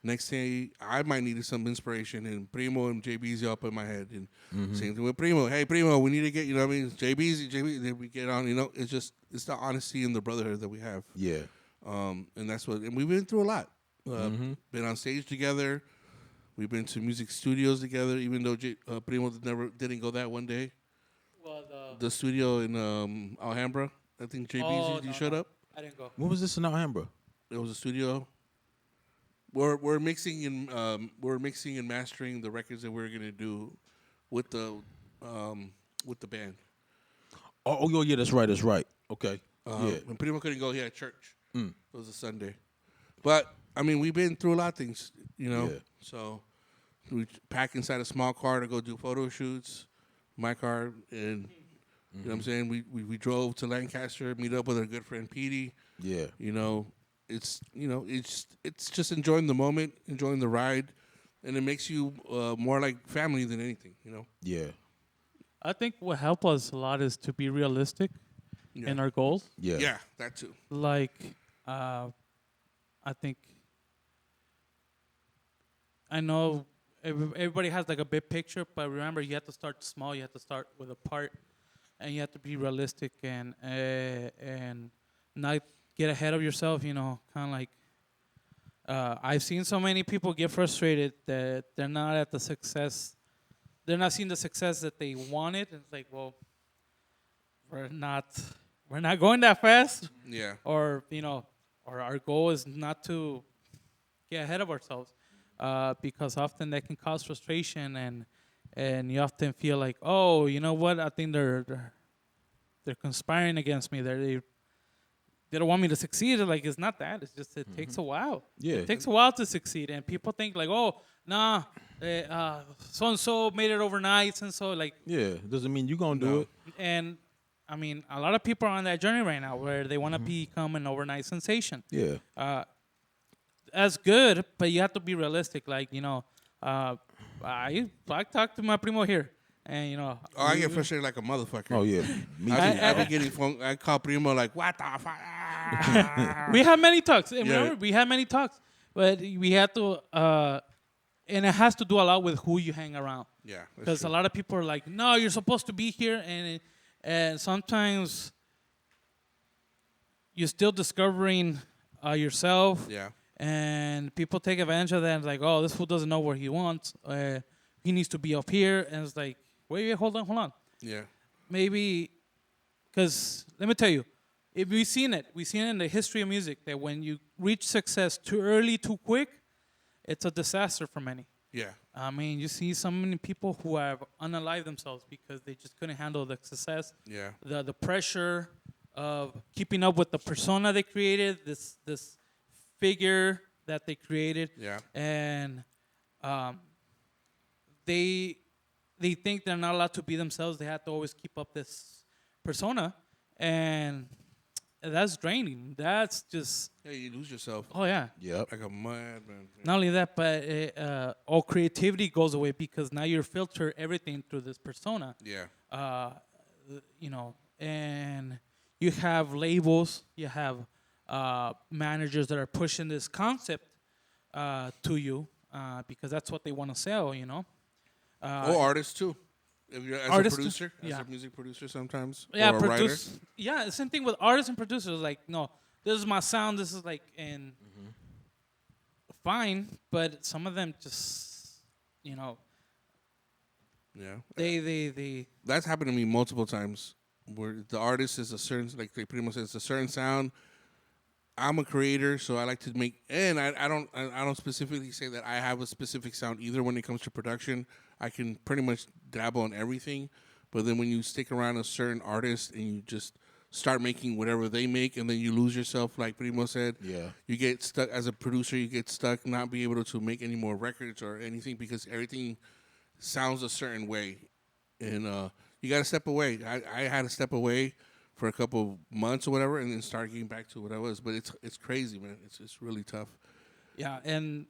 Next day I might need some inspiration, and Primo and JB's up in my head. And same thing with Primo. Hey Primo, we need to get JB's. Then we get on. It's the honesty and the brotherhood that we have. Yeah. And that's and we've been through a lot. Been on stage together. We've been to music studios together, even though Primo didn't go that one day. Well, The studio in Alhambra. I think JB's showed up. I didn't go. What was this in Alhambra? It was a studio. We're mixing and mastering the records that we're gonna do with the band. Oh, yeah, that's right. Okay. Yeah. When Primo couldn't go, he had church. It was a Sunday. But I mean, we've been through a lot of things, Yeah. So we pack inside a small car to go do photo shoots, my car, and you know what I'm saying. We drove to Lancaster, meet up with our good friend Petey. Yeah. It's just enjoying the moment, enjoying the ride, and it makes you more like family than anything. Yeah. I think what helped us a lot is to be realistic in our goals. Yeah. Yeah, that too. Like, I think I know everybody has like a big picture, but remember, you have to start small. You have to start with a part, and you have to be realistic and not get ahead of yourself. Kind of like I've seen so many people get frustrated that they're not at the success. They're not seeing the success that they wanted. And it's like, well, we're not going that fast. Yeah. Or our goal is not to get ahead of ourselves, because often that can cause frustration, and you often feel like, oh, you know what? I think they're conspiring against me. They don't want me to succeed. Like, it's not that. It's just it takes a while. Yeah. It takes a while to succeed, and people think like, oh, nah, so and so made it overnight, and so like. Yeah. Doesn't mean you're gonna do it. And I mean, a lot of people are on that journey right now where they want to become an overnight sensation. Yeah. That's good, but you have to be realistic. Like, I talked to my primo here, and I get frustrated like a motherfucker. Oh yeah. Me too. I be getting phone. I call Primo like, what the fuck? we have many talks. And Yeah. remember, we have many talks, but we have to, and it has to do a lot with who you hang around. Yeah, Because a lot of people are like, no, you're supposed to be here, and sometimes you're still discovering yourself. Yeah. And people take advantage of that and like, oh, this fool doesn't know where he wants. He needs to be up here. And it's like, wait, hold on. Yeah. Maybe, because let me tell you, if we've seen it in the history of music that when you reach success too early, too quick, it's a disaster for many. Yeah. I mean, you see so many people who have unalived themselves because they just couldn't handle the success. Yeah. The pressure of keeping up with the persona they created, this figure that they created. Yeah. And they think they're not allowed to be themselves. They have to always keep up this persona, and that's draining. That's just You lose yourself oh yeah. Yep. like a madman. Not only that, but all creativity goes away because now you filter everything through this persona. Yeah. And you have labels, you have managers that are pushing this concept to you because that's what they want to sell, Or artists too. If you're as a Artists too. producer, as Yeah. a music producer sometimes. Yeah, or a writer. Yeah, same thing with artists and producers. Like, no, this is my sound. This is like, and fine, but some of them just, Yeah. they. That's happened to me multiple times. where the artist is a certain, like they pretty much say, it's a certain sound. I'm a creator, so I like to make, and I don't specifically say that I have a specific sound either. When it comes to production, I can pretty much dabble on everything. But then when you stick around a certain artist and you just start making whatever they make, and then you lose yourself, like Primo said, you get stuck as a producer. You get stuck not being able to make any more records or anything because everything sounds a certain way, and you got to step away. I had to step away for a couple months or whatever, and then start getting back to what I was. But it's crazy, man. It's really tough. Yeah, and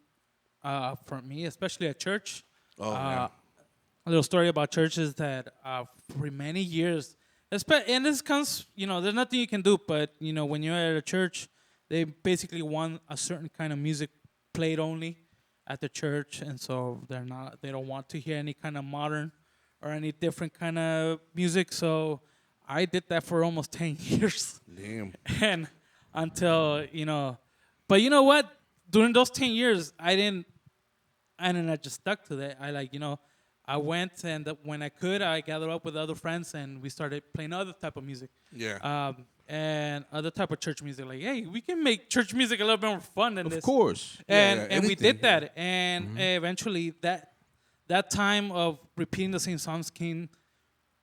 for me, especially at church, Yeah. a little story about church is that for many years, and this comes, there's nothing you can do, but when you're at a church, they basically want a certain kind of music played only at the church, and so they don't want to hear any kind of modern or any different kind of music. So I did that for almost 10 years. Damn. And until, but you know what? During those 10 years, I just stuck to that. I went, and when I could, I gathered up with other friends, and we started playing other type of music. Yeah. And other type of church music. Like, hey, we can make church music a little bit more fun than this. Of course. And we anything. did that. And eventually that time of repeating the same songs came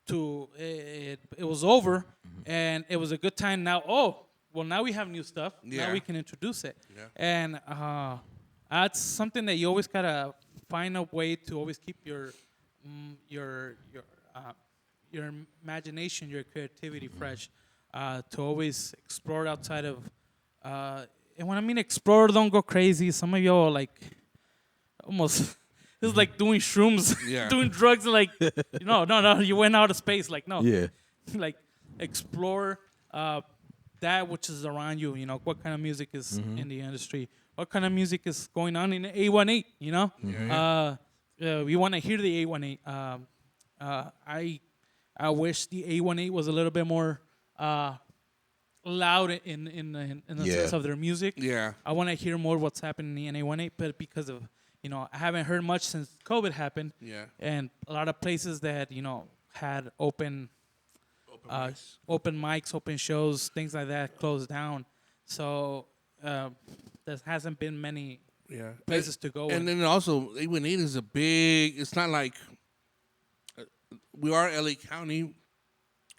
to, it was over. And it was a good time now. Now we have new stuff. Yeah. Now we can introduce it. Yeah. And that's something that you always got to find a way to always keep your imagination, your creativity fresh, to always explore outside of, and when I mean explore, don't go crazy. Some of y'all like almost, it's like doing shrooms, Yeah. doing drugs, like, no, you went out of space. Like, no. Yeah. Like, explore that which is around you. What kind of music is in the industry? What kind of music is going on in the A18? We want to hear the A18. I wish the A18 was a little bit more loud in the sense of their music. Yeah. I want to hear more what's happening in A18, but because of I haven't heard much since COVID happened. Yeah. And a lot of places that had open mics, open shows, things like that closed down. So there hasn't been many places to go. And then also, A18 is a big. It's not like we are LA County,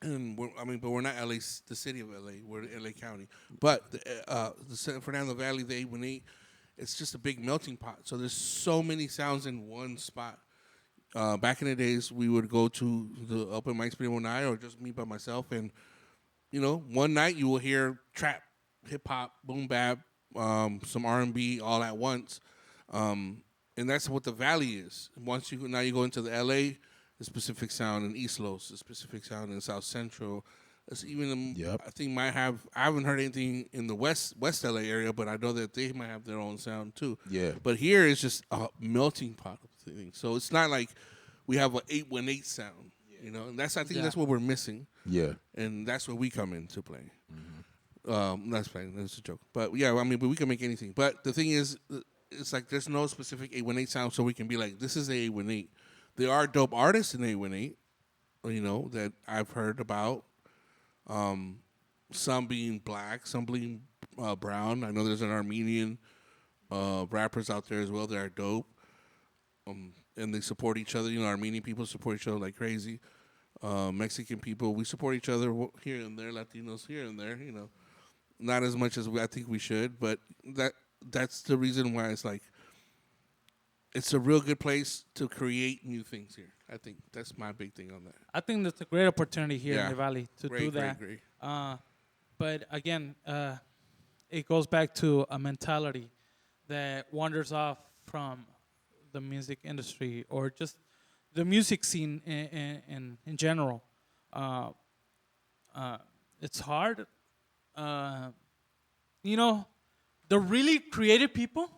and but we're not LA, the city of LA. We're LA County. But the San Fernando Valley, the A18, it's just a big melting pot. So there's so many sounds in one spot. Back in the days, we would go to the open mics, Primo and I, or just me by myself, and one night you will hear trap, hip hop, boom bap, some R&B all at once, and that's what the Valley is. Once you go into the LA, the specific sound in East Los, the specific sound in South Central. It's even I think I haven't heard anything in the West LA area, but I know that they might have their own sound too. Yeah. But here it's just a melting pot of things. So it's not like we have an 818 sound, and I think that's what we're missing. Yeah. And that's where we come into play. That's fine. That's a joke. But yeah, but we can make anything. But the thing is, it's like there's no specific 818 sound, so we can be like, this is the 818. There are dope artists in 818, that I've heard about. Some being black, some being brown. I know there's an Armenian rappers out there as well that are dope. And they support each other. Armenian people support each other like crazy. Mexican people, we support each other here and there. Latinos here and there. Not as much as I think we should, but that's the reason why it's like it's a real good place to create new things here. I think that's my big thing on that. I think that's a great opportunity here in the Valley to do that. Great. But again, it goes back to a mentality that wanders off from the music industry or just the music scene in general. It's hard. The really creative people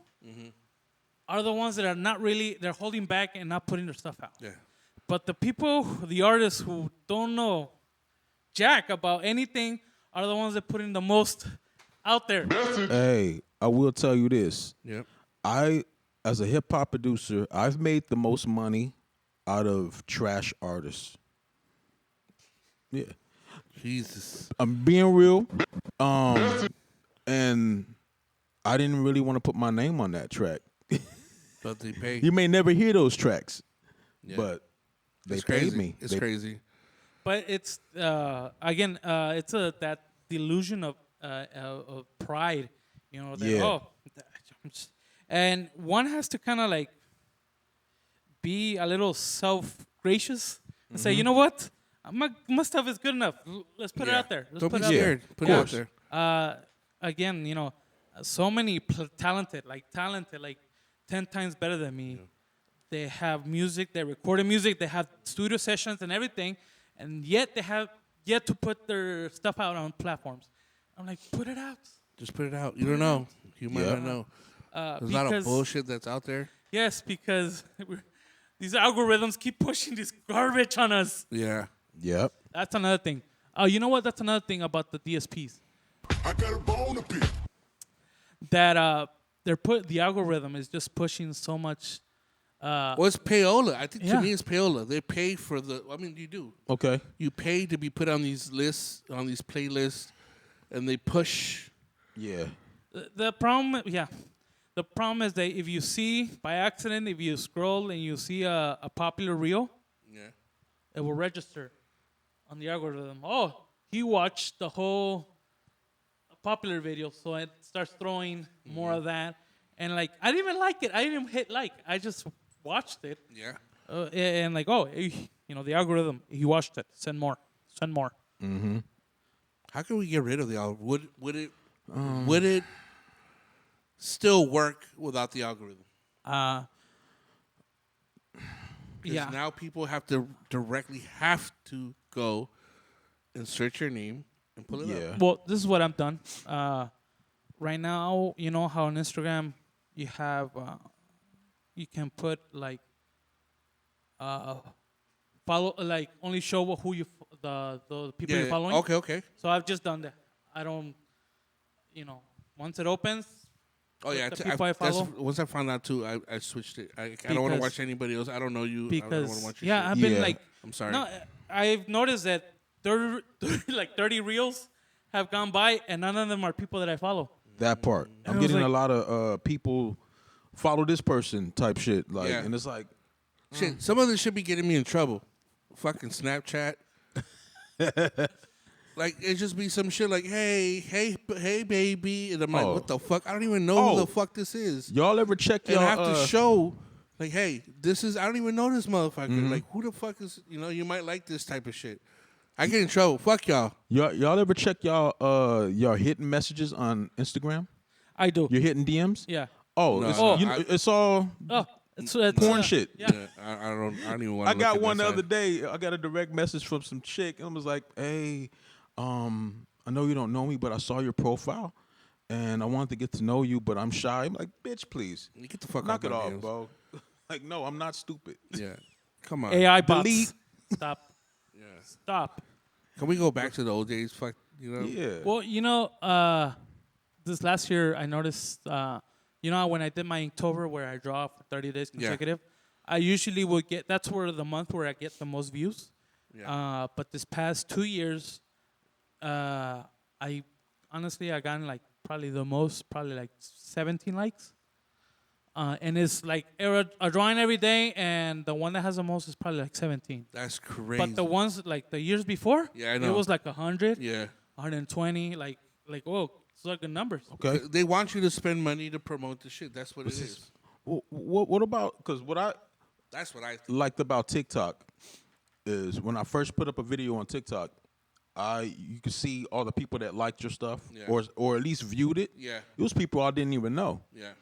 are the ones that are not really, they're holding back and not putting their stuff out. Yeah. But the artists who don't know jack about anything are the ones that put in the most out there. Hey, I will tell you this. Yep. As a hip hop producer, I've made the most money out of trash artists. Yeah. Jesus. I'm being real. And I didn't really want to put my name on that track. But they pay. You may never hear those tracks, Yeah. but they It's paid crazy. me. It's crazy. But it's again, it's that delusion of pride, you know. That, Yeah. and one has to kind of like be a little self-gracious and say, you know what, my stuff is good enough. Let's put it out there. Let's Don't put be it out there. scared. Put it out there. Again, you know, so many talented, like 10 times better than me. They have music, they recorded music, they have studio sessions and everything, and yet they have yet to put their stuff out on platforms. I'm like, put it out. Just put it out. You don't know. You might not know. There's a lot of bullshit that's out there. Yes, because these algorithms keep pushing this garbage on us. Yeah. Yep. That's another thing. You know what? That's another thing about the DSPs. I got a bone to pick. That the algorithm is just pushing so much. Well, it's payola. I think Yeah. to me it's payola. They pay for the. I mean, you do. Okay. You pay to be put on these lists, on these playlists, and they push. Yeah. The problem, the problem is that if you see by accident, if you scroll and you see a popular reel, Yeah. it will register on the algorithm. Oh, he watched the whole popular video, so it starts throwing more of that. And like, I didn't even like it. I didn't even hit like. I just watched it. Yeah. And like, oh, you know, the algorithm. He watched it. Send more. Send more. How can we get rid of the algorithm? Would it still work without the algorithm? Because now people have to directly go and search your name and pull it up. Well, this is what I've done. Right now, you know how on Instagram you have, you can put like, follow, like only show who you, the people you're following. Okay. So I've just done that. I don't, you know, once it opens. Oh yeah, the people I follow. once I found out too, I switched it. I don't want to watch anybody else. I don't know you. I don't want to watch your shit. I've been like, I'm sorry. No, I've noticed that 30 reels have gone by, and none of them are people that I follow. That part. And I'm I was getting like- a lot of people follow this person type shit. Like, Yeah. and it's like, Shit, some of this should be getting me in trouble. Fucking Snapchat. Like, it just be some shit like, hey, baby. And I'm like, what the fuck? I don't even know who the fuck this is. y'all ever check And y'all? I have to show, like, hey, this is, I don't even know this motherfucker. Like, who the fuck is, you might like this type of shit. I get in trouble. Fuck y'all. y'all ever check y'all hidden messages on Instagram? I do. Your hidden DMs? Yeah. Oh, No, it's, no, it's all Oh, it's porn shit. Yeah. I don't even want to I got one the other day. I got a direct message from some chick, and I was like, "Hey, I know you don't know me, but I saw your profile, and I wanted to get to know you, but I'm shy." I'm like, "Bitch, please, You get the fuck knock off it my off, DMs. bro." Like, no, I'm not stupid. Yeah. Come on. AI bots. Delete. Stop. Yeah. Stop. Can we go back to the old days? Fuck, Yeah. Well, this last year I noticed, when I did my Inktober where I draw for 30 days consecutive, I usually would get, that's where the month where I get the most views. Yeah. But this past 2 years, I gotten like probably the most, probably like 17 likes. And it's like a drawing every day, and the one that has the most is probably like 17. That's crazy. But the ones like the years before, Yeah, I know. it was like 100, Yeah. 120, like whoa, it's like good numbers. Okay. They want you to spend money to promote the shit. That's what it is. What about? Because what I That's what I think. liked about TikTok is when I first put up a video on TikTok, you could see all the people that liked your stuff, Yeah. or at least viewed it. Yeah. It was people I didn't even know. Yeah.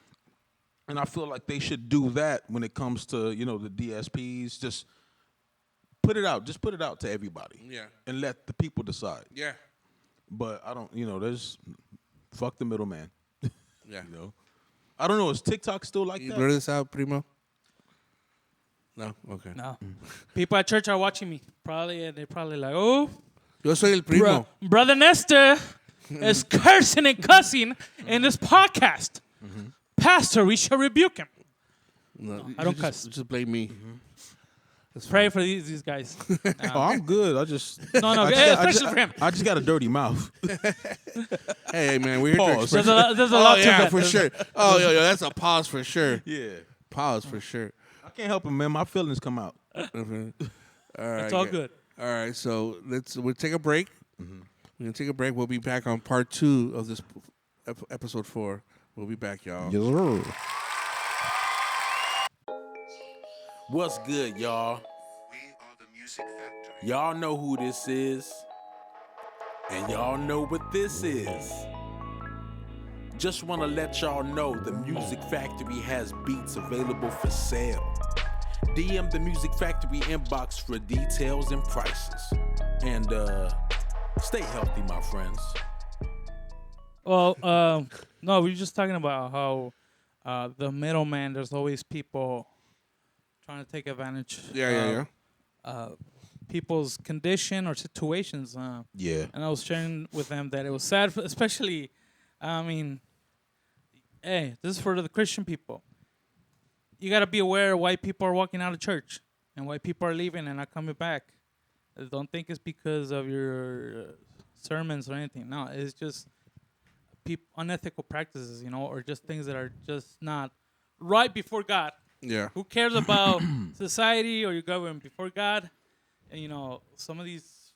And I feel like they should do that when it comes to, the DSPs. Just put it out. Just put it out to everybody. Yeah. And let the people decide. Yeah. But I don't, there's fuck the middleman. Yeah. I don't know. Is TikTok still like You that? blur this out, primo? No? Okay. No, people at church are watching me. They're probably like, oh, Yo soy el primo. brother Nestor is cursing and cussing in this podcast. Pastor, we shall rebuke him. No, I don't just, cuss. Just blame me. Pray for these guys. Oh, I'm good. I just No, I just, especially for him. I just got a dirty mouth. Hey, man, we're here to Pause. express. There's a lot to yeah, that. for sure. Oh, yo, that's a pause for sure. Yeah, Pause for sure. I can't help it, man. My feelings come out. Okay. All right, It's all yeah. good. All right, so we'll take a break. We're gonna take a break. We'll be back on part 2 of this episode 4. We'll be back, y'all. Yes, sir. What's good, y'all? We are the Music Factory. Y'all know who this is, and y'all know what this is. Just want to let y'all know the Music Factory has beats available for sale. DM the Music Factory inbox for details and prices. And stay healthy, my friends. Well, no, we were just talking about how the middleman, there's always people trying to take advantage Yeah. people's condition or situations. Yeah. And I was sharing with them that it was sad, especially, I mean, hey, this is for the Christian people. You got to be aware why people are walking out of church and why people are leaving and not coming back. Don't think it's because of your sermons or anything. No, it's just unethical practices, or just things that are just not right before God. Yeah. Who cares about society or your government before God? And, some of these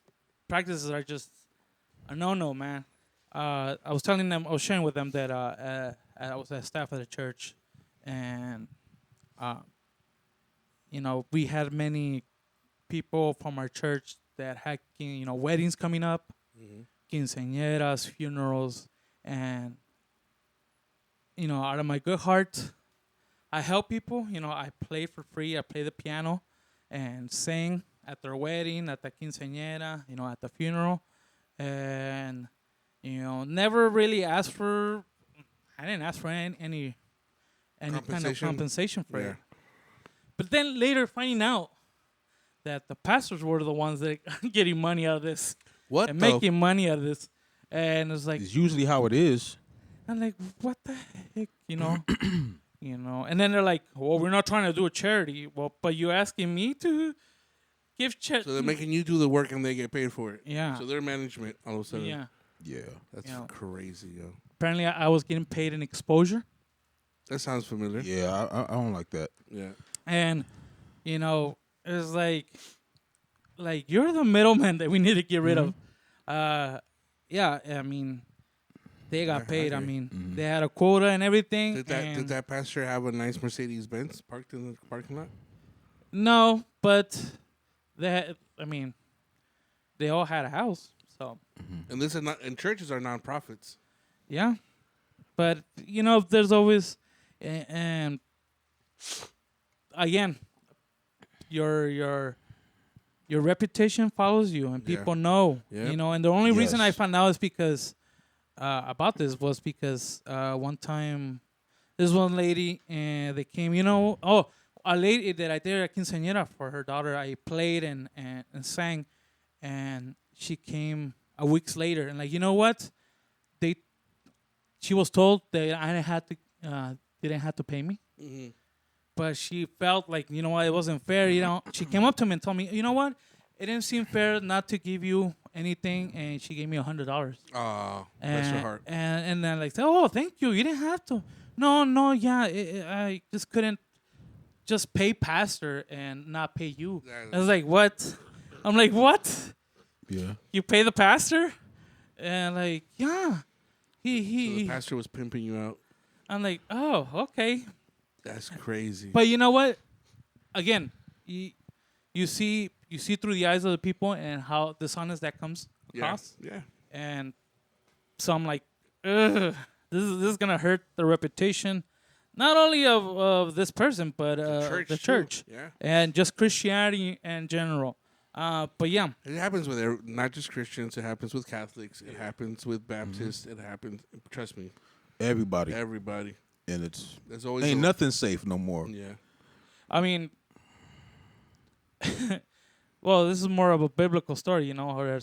practices are just a no, man. I was sharing with them that I was a staff at a church, and we had many people from our church that had weddings coming up, quinceañeras, funerals, and out of my good heart, I help people. I play for free. I play the piano and sing at their wedding, at the quinceañera, at the funeral, and never really asked for. I didn't ask for any kind of compensation for it. But then later finding out that the pastors were the ones that are getting money out of this. What? And making money out of this. And it's like... It's usually how it is. I'm like, what the heck? And then they're like, well, we're not trying to do a charity. Well, but you're asking me to give charity. So they're making you do the work and they get paid for it. Yeah. So they're management all of a sudden. Yeah. Yeah. That's crazy, yo. Apparently, I was getting paid in exposure. That sounds familiar. Yeah, I don't like that. Yeah. And, it's like you're the middleman that we need to get rid of. Yeah, I mean, they got paid. I mean, they had a quota and everything. Did that pastor have a nice Mercedes Benz parked in the parking lot? No, but they all had a house. So. And this is not. And churches are nonprofits. Yeah, but there's always, and again, your reputation follows you, and people know. Yeah. And the only reason I Yes. found out is because about this was because one time, this one lady and they came. A lady that I did a quinceañera for her daughter. I played and sang, and she came a weeks later and like, you know what? She was told that I didn't have to pay me. Mm-hmm. But she felt like, it wasn't fair. She came up to me and told me, you know what? It didn't seem fair not to give you anything, and she gave me $100. Oh, bless your heart. And then like, oh, thank you. You didn't have to. No, yeah. I just couldn't just pay pastor and not pay you. I was like, what? I'm like, what? Yeah. You pay the pastor? And like, yeah. So the pastor was pimping you out. I'm like, oh, okay. That's crazy. But you know what? Again, you see through the eyes of the people and how dishonest that comes across. Yeah. And so I'm like, ugh, this is gonna hurt the reputation, not only of this person, but the church. Yeah. And just Christianity in general. But yeah, It happens with not just Christians. It happens with Catholics. It happens with Baptists. It happens. Trust me. Everybody. Everybody. And There's always ain't nothing safe no more. Yeah. I mean, well, this is more of a biblical story, where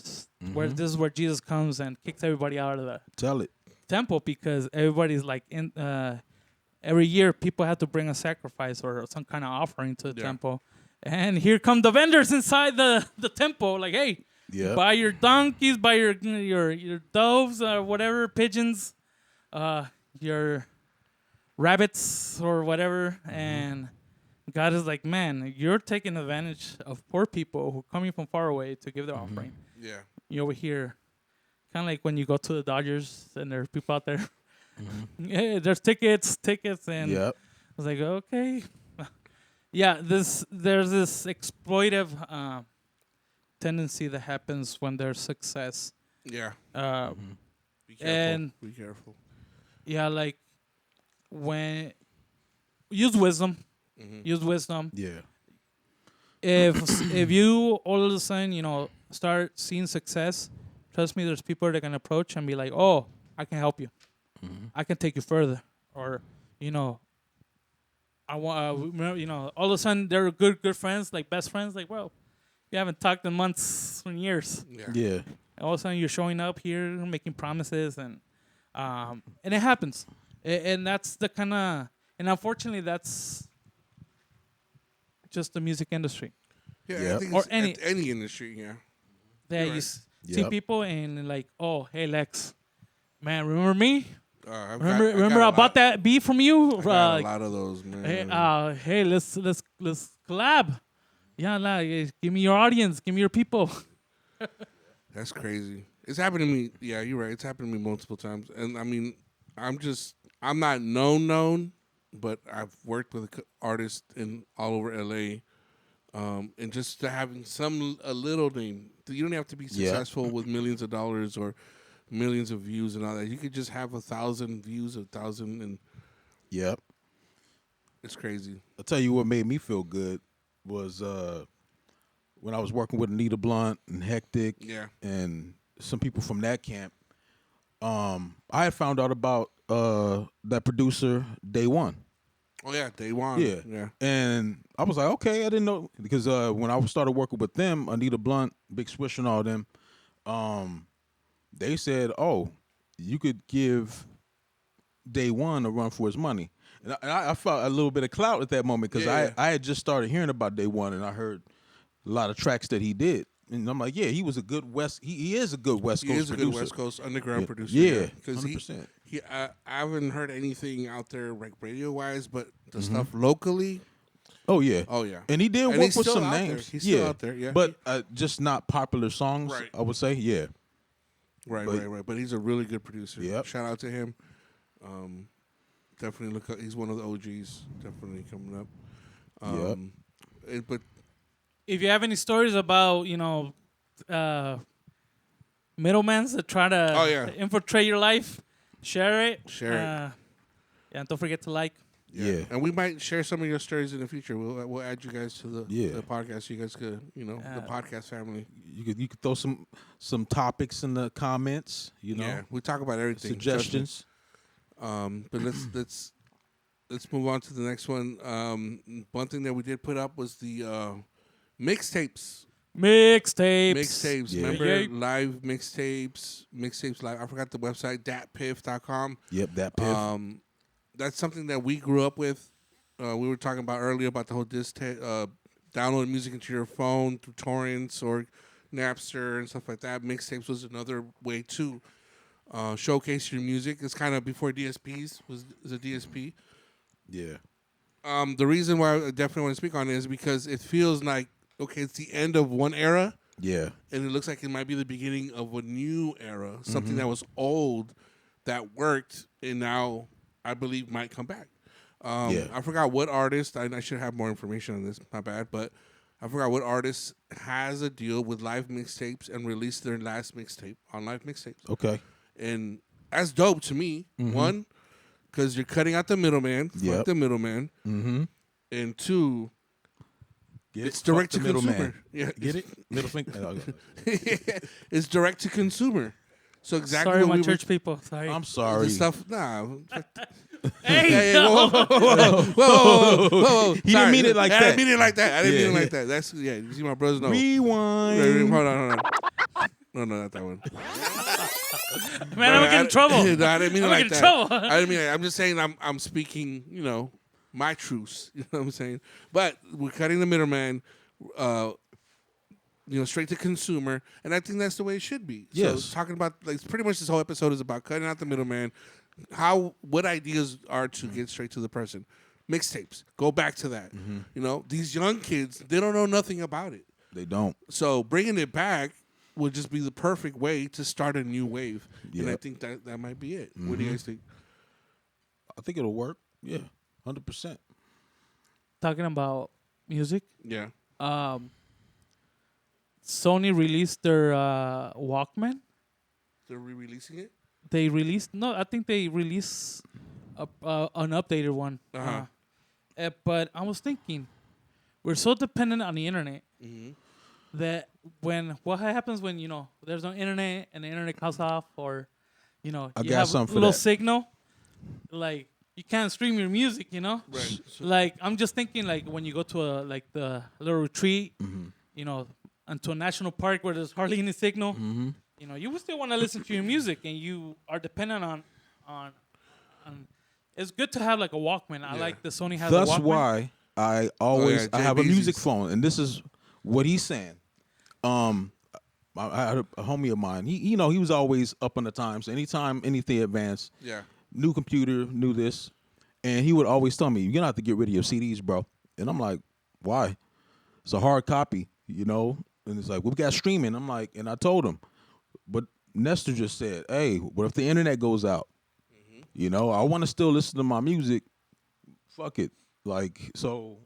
where this is where Jesus comes and kicks everybody out of the Tell it. temple because everybody's like every year people have to bring a sacrifice or some kind of offering to the temple, And here come the vendors inside the temple. Like, hey, Yeah. buy your donkeys, buy your doves or whatever, pigeons, your rabbits or whatever. And God is like, man, you're taking advantage of poor people who are coming from far away to give their offering. Yeah. You're over here, kind of like when you go to the Dodgers and there's people out there. Yeah, there's tickets, and Yep. I was like, okay, yeah. There's this exploitive tendency that happens when there's success. Yeah. Be careful. And be careful. yeah, like when use wisdom, use wisdom. Yeah. If you all of a sudden start seeing success, trust me, there's people that can approach and be like, oh, I can help you. I can take you further, or I want all of a sudden they're good friends, like best friends. Like, well, you haven't talked in months and years. Yeah. Yeah. And all of a sudden you're showing up here, making promises, and it happens, and that's the kind of, and unfortunately that's just the music industry. Yeah. Yep. I think Or it's any- any industry. Yeah. That You're you right. see Yep. people and like, oh, hey Lex, man, remember me? I've Remember got I a bought lot- that beat from you? I got a lot of those, man. Hey, let's collab. Yeah, nah, give me your audience, give me your people. That's crazy. It's happened to me. Yeah, you're right. It's happened to me multiple times. And I mean, I'm not known, but I've worked with artists in all over LA. And just to having a little name. You don't have to be Yeah. successful with millions of dollars or millions of views and all that. You could just have 1,000 views, 1,000, and Yep. it's crazy. I'll tell you what made me feel good was when I was working with Anita Blunt and Hectic Yeah. and some people from that camp. I had found out about that producer Day One. Oh yeah, Day One. Yeah. Yeah. And I was like, okay, I didn't know, because when I started working with them, Anita Blunt, Big Swish and all them, they said, oh, you could give Day One a run for his money. And I felt a little bit of clout at that moment because Yeah. I had just started hearing about Day One and I heard a lot of tracks that he did. And I'm like, yeah, he was a good he is a good West He Coast is a producer. good West Coast underground producer. Yeah, because 100%. I haven't heard anything out there like radio wise, but the stuff locally. Oh yeah. Oh yeah, And he did And work he's with still some out there. names. He's still out there, yeah. But just not popular songs, Right. I would say. Yeah. right. But he's a really good producer. Yep. Shout out to him. Definitely look up. He's one of the OGs. Definitely coming up. But If you have any stories about middlemen that try to Oh, yeah. infiltrate your life, share it. Share it. Yeah, and don't forget to like. yeah. And we might share some of your stories in the future. We'll add you guys to the podcast. So you guys could the podcast family. You could throw some topics in the comments, Yeah, we talk about everything. suggestions. But let's move on to the next one. One thing that we did put up was the mixtapes. Mixtapes. Yeah. Remember Yeah. live mixtapes live. I forgot the website, datpiff.com. Yep, that piff. That's something that we grew up with. We were talking about earlier about the whole downloading music into your phone through torrents or Napster and stuff like that. Mixtapes was another way to showcase your music. It's kind of before DSPs was a DSP. Yeah. The reason why I definitely want to speak on it is because it feels like, okay, it's the end of one era, Yeah. and it looks like it might be the beginning of a new era, something that was old that worked, and now I believe might come back. Yeah. I forgot what artist, I should have more information on this, my bad, but I forgot what artist has a deal with live mixtapes and released their last mixtape on live mixtapes. Okay. And that's dope to me. One, because you're cutting out the middleman, fuck Yep. the middleman. Mm-hmm. And two, Get it's it? Fuck direct the to middleman. consumer. Yeah, Get it? Middle finger. it's direct to consumer. So exactly Sorry, what my we church people. Sorry. I'm the sorry. stuff. Nah. hey, Hey, no. whoa. He didn't mean it like I that. didn't mean it like that. I didn't Yeah, mean it yeah. like that. That's You see my brothers know. Rewind. Hold on. No, not that one. Man, I'm gonna get in trouble. No, I didn't mean it I'm gonna like get in that. trouble. I didn't mean it. I'm just saying I'm speaking, my truce. You know what I'm saying? But we're cutting the middleman. Straight to consumer, and I think that's the way it should be. Yes. So talking about pretty much this whole episode is about cutting out the middleman. What ideas are to get straight to the person? Mixtapes. Go back to that. These young kids, they don't know nothing about it. They don't. So bringing it back would just be the perfect way to start a new wave. And I Yep. think that might be it. What do you guys think? I think it'll work. Yeah, 100%. Talking about music, Yeah. Sony released their Walkman. They're re-releasing it? They released I think they released an updated one. Uh-huh. But I was thinking, we're so dependent on the internet that what happens when there's no internet and the internet cuts off, or I you got have a something for little that. signal, like you can't stream your music. Right. Like I'm just thinking, like when you go to the little retreat, into a national park where there's hardly any signal. You would still want to listen to your music, and you are dependent on. It's good to have like a Walkman. I like the Sony has a Walkman. That's why I always I have a JBZ's. music phone, and this is what he's saying. I had a homie of mine. He was always up on the times. Anytime anything advanced, Yeah. new computer, new this, and he would always tell me, "You're gonna have to get rid of your CDs, bro." And I'm like, "Why?" It's a hard copy, And it's like, "We've got streaming." I'm like, and I told him, but Nestor just said, "Hey, what if the internet goes out? I want to still listen to my music. Fuck it." Like, so,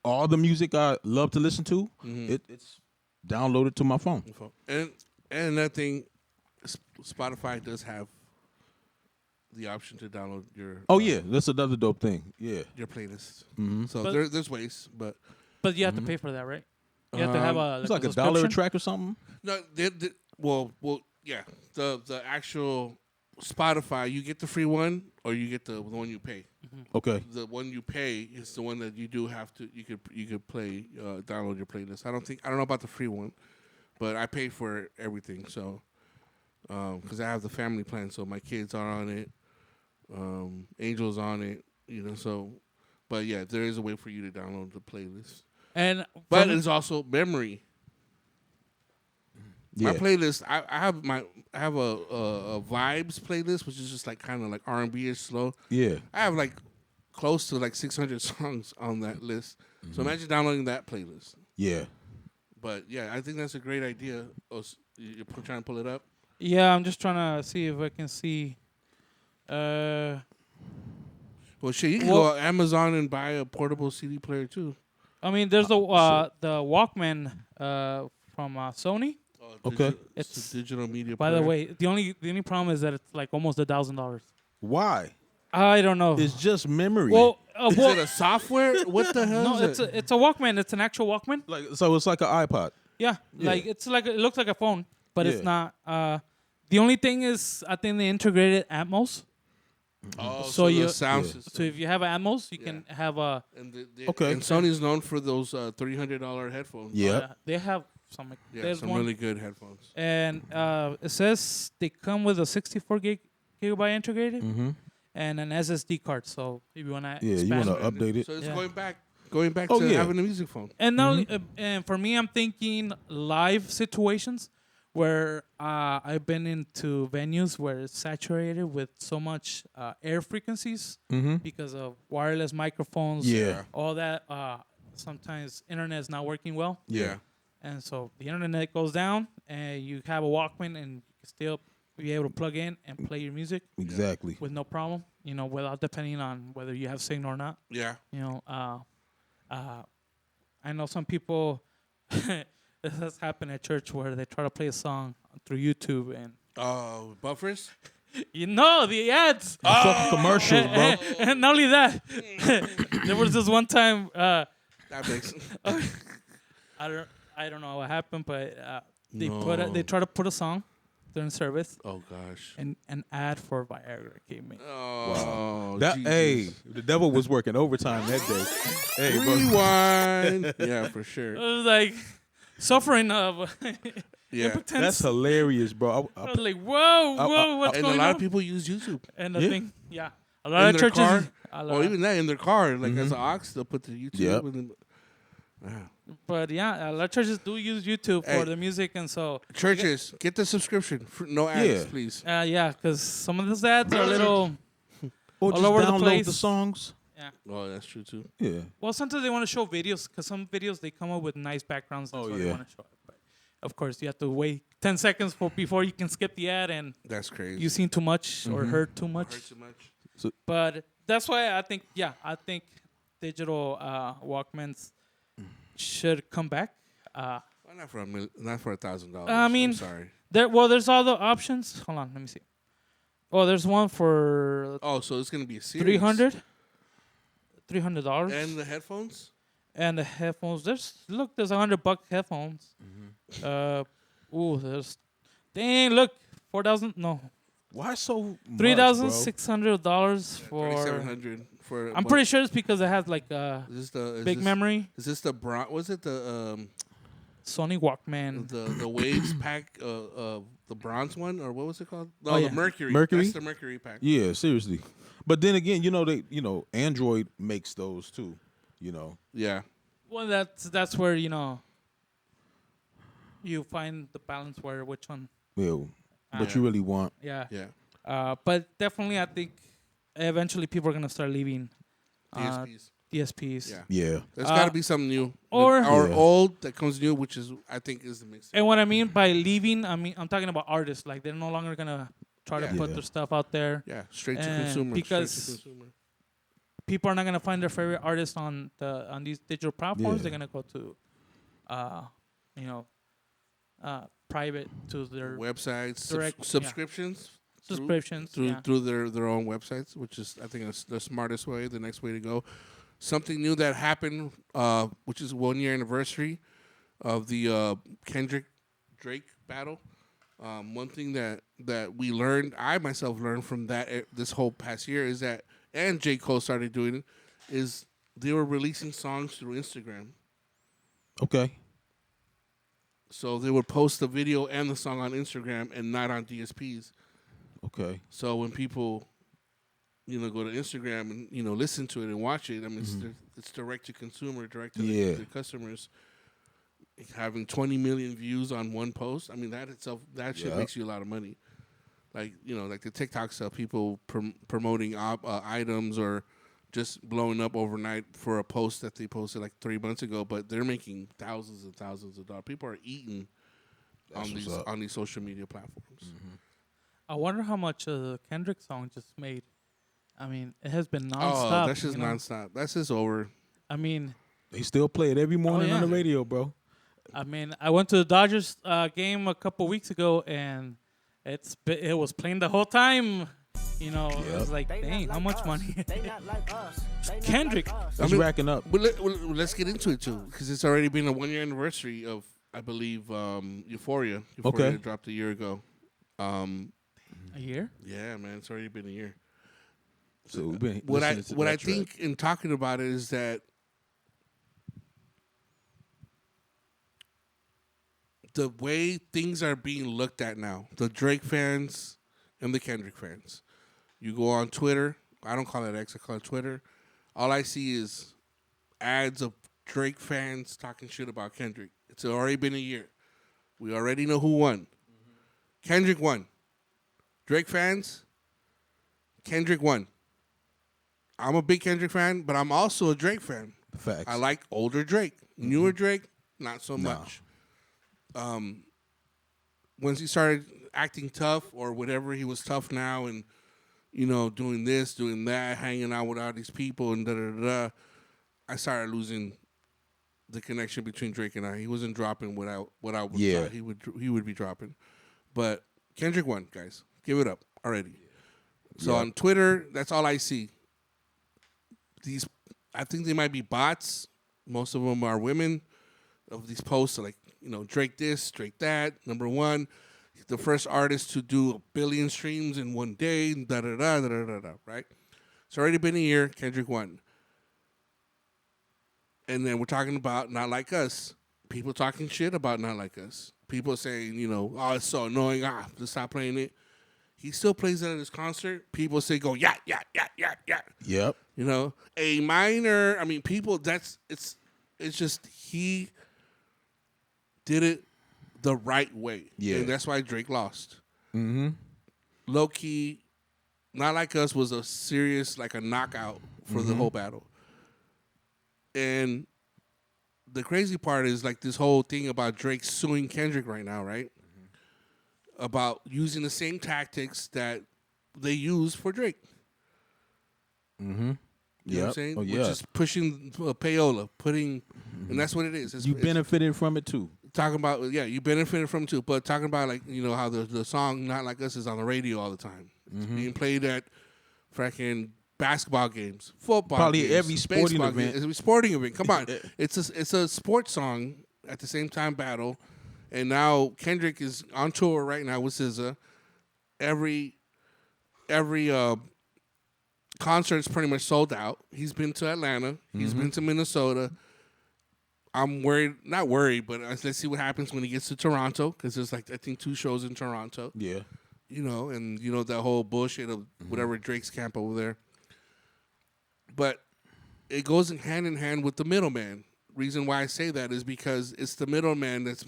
all the music I love to listen to, it's downloaded to my phone. And another thing, Spotify does have the option to download your Oh yeah, that's another dope thing. Yeah. your playlist. Mhm. So But- there's ways, but But you have to pay for that, right? You have to have a It's like $1 a subscription? track or something. no, well, yeah. The actual Spotify, you get the free one or you get the one you pay. Okay. The one you pay is the one that you do have to. You could play download your playlist. I don't know about the free one, but I pay for everything. So because I have the family plan, so my kids are on it. Angel's on it. So. But yeah, there is a way for you to download the playlist. And But from- it's also memory. Yeah. My playlist, I have a vibes playlist, which is just like kind of like R&B-ish slow. Yeah. I have like close to like 600 songs on that list. So imagine downloading that playlist. Yeah. But yeah, I think that's a great idea. You're trying to pull it up? yeah, I'm just trying to see if I can see. Well, shit, you can Well- go on Amazon and buy a portable CD player too. I mean, there's the Walkman from Sony. Okay. It's a digital media By player. the way, the only problem is that it's like almost $1,000. Why? I don't know. It's just memory. well, Is it a software? What the hell no, is it? it's a Walkman. It's an actual Walkman. like so, it's like an iPod. Yeah, Yeah. like it looks like a phone, but it's Yeah. not. The only thing is, I think they integrated Atmos. Oh, So the you- sound Yeah. system. So if you have Atmos, you can have a. And Okay. And Sony's known for those $300 headphones. Yeah. They have some. Yeah, There's some one, really good headphones. and it says they come with a 64 gigabyte integrated Mm-hmm. and an SSD card. So if you wanna Yeah, you expand wanna it. update it. So it's Yeah. going back Oh, to yeah. having a music phone. And now, and for me, I'm thinking live situations where I've been into venues where it's saturated with so much air frequencies because of wireless microphones. Yeah. All that. Sometimes internet is not working well, Yeah. and so the internet goes down, and you have a Walkman, and you can still be able to plug in and play your music Exactly. with no problem. Without depending on whether you have signal or not. Yeah. I know some people. This has happened at church where they try to play a song through YouTube and Buffers? the ads. Fucking commercials, bro. And not only that, there was this one time That makes I don't know what happened, but they No. they try to put a song during service, Oh gosh. and an ad for Viagra came in. Oh, That Jesus. hey, the devil was working overtime that day. Hey, bro. Rewind. Yeah, for I sure. was like suffering of Yeah. impotence. That's hilarious, bro. I was like, whoa, I- what's And a going lot on? of people use YouTube. And the Yeah. thing, yeah. A lot in of their churches. car, A or lot, even that in their car, like as an aux, they'll put the YouTube. Yep. but yeah, a lot of churches do use YouTube Hey. for the music, and so Churches, get the subscription. No ads, Yeah. please. yeah, because some of those ads are a little. Or All just over the download place. the songs. Yeah. Oh, that's true too. Yeah. Well, sometimes they want to show videos because some videos they come up with nice backgrounds. That's Oh, what they yeah. want to show. But of course, you have to wait 10 seconds before you can skip the ad, and That's crazy. you've seen too much or heard too much. Hurt too much. But that's why I think, I think digital Walkmans should come back. Well, not for $1,000. I mean, I'm sorry. There's all the options. Hold on, let me see. Oh, there's one for Oh, so it's gonna be a series. $300. And the headphones. And the headphones. There's $100 headphones. There's look, 4,000. No, Why so much, $3,600 for. $3,700 for. I'm pretty sure it's because it has like Is this big memory. Is this the Was it the Sony Walkman. the Waves pack? The bronze one, or what was it called? No, Oh, yeah. the Mercury. Mercury? That's the Mercury pack. Yeah, seriously. But then again, Android makes those too. Yeah. Well, that's where you find the balance where which one. Well, what you really want. Yeah. Yeah. But definitely, I think eventually people are gonna start leaving DSPs. DSPs. Yeah. Yeah. There's got to be something new, or- or Yeah. old that comes new, which is I think is the mix. And what I mean by leaving, I'm talking about artists. Like they're no longer gonna try to Yeah. put Yeah. their stuff out there. Yeah, straight to And consumer. because- straight to consumer. People are not gonna find their favorite artists on these digital platforms. Yeah. They're gonna go to, private to their Websites, direct- yeah. subscriptions. subscriptions. through yeah. through their own websites, which is I think that's the smartest way, the next way to go. Something new that happened, which is 1 year anniversary of the Kendrick Drake battle. One thing that we learned, I myself learned from that this whole past year is that, and J. Cole started doing it, is they were releasing songs through Instagram. Okay. So they would post the video and the song on Instagram and not on DSPs. Okay. So when people, go to Instagram and listen to it and watch it, I mean, it's direct to consumer, direct to the customers. Having 20 million views on one post, I mean that shit makes you a lot of money. Like like the TikTok stuff, people promoting items or just blowing up overnight for a post that they posted like 3 months ago, but they're making thousands and thousands of dollars. People are eating on these social media platforms. Mm-hmm. I wonder how much the Kendrick song just made. I mean, it has been Oh, nonstop. that's just nonstop. That's just over. I mean, They still play it every morning on the radio, bro. I went to the Dodgers game a couple weeks ago, and it was playing the whole time. It was like, dang, how much money? Kendrick. It's racking up. But let's get into it too, because it's already been a 1 year anniversary of, I believe, Euphoria. Euphoria dropped a year ago. A year? Yeah, man, it's already been a year. So we've been What I listening to what that I track. think in talking about it is that the way things are being looked at now, the Drake fans and the Kendrick fans. You go on Twitter. I don't call it X. I call it Twitter. All I see is ads of Drake fans talking shit about Kendrick. It's already been a year. We already know who won. Kendrick won. Drake fans, Kendrick won. I'm a big Kendrick fan, but I'm also a Drake fan. Facts. I like older Drake. Newer Drake, not so No. much. Once he started acting tough or whatever, he was tough now and, doing this, doing that, hanging out with all these people and da-da-da-da, I started losing the connection between Drake and I. He wasn't dropping what I would thought he would be dropping. But Kendrick won, guys. Give it up already. So on Twitter, that's all I see. I think they might be bots. Most of them are women. Of these posts are like, Drake this, Drake that. Number one, the first artist to do 1 billion streams in one day. Da da da da da da. Right? It's already been a year. Kendrick won. And then we're talking about Not Like Us. People talking shit about Not Like Us. People saying, oh, it's so annoying. Just stop playing it. He still plays that at his concert. People say, "Go yeah, yeah, yeah, yeah, yeah." Yep. You know, A minor. I mean, people. It's just he did it the right way. Yeah. And that's why Drake lost. Mm-hmm. Low key, Not Like Us was a serious, like a knockout for the whole battle. And the crazy part is like this whole thing about Drake suing Kendrick right now, right? About using the same tactics that they use for Drake. Mm-hmm. You know what I'm saying? Oh, yeah. Which is pushing payola, and that's what it is. You benefited from it too. Talking about, you benefited from it too, but talking about like, how the song Not Like Us is on the radio all the time. It's being played at freaking basketball games, football Probably games, every sporting baseball event. games, every sporting event. Come on. It's a sports song at the same time battle. And now Kendrick is on tour right now with SZA. Every concert's pretty much sold out. He's been to Atlanta. He's been to Minnesota. I'm worried, not worried, but let's see what happens when he gets to Toronto, because there's like, I think 2 shows in Toronto. Yeah. And that whole bullshit of whatever Drake's camp over there. But it goes hand in hand with the middleman. Reason why I say that is because it's the middleman that's,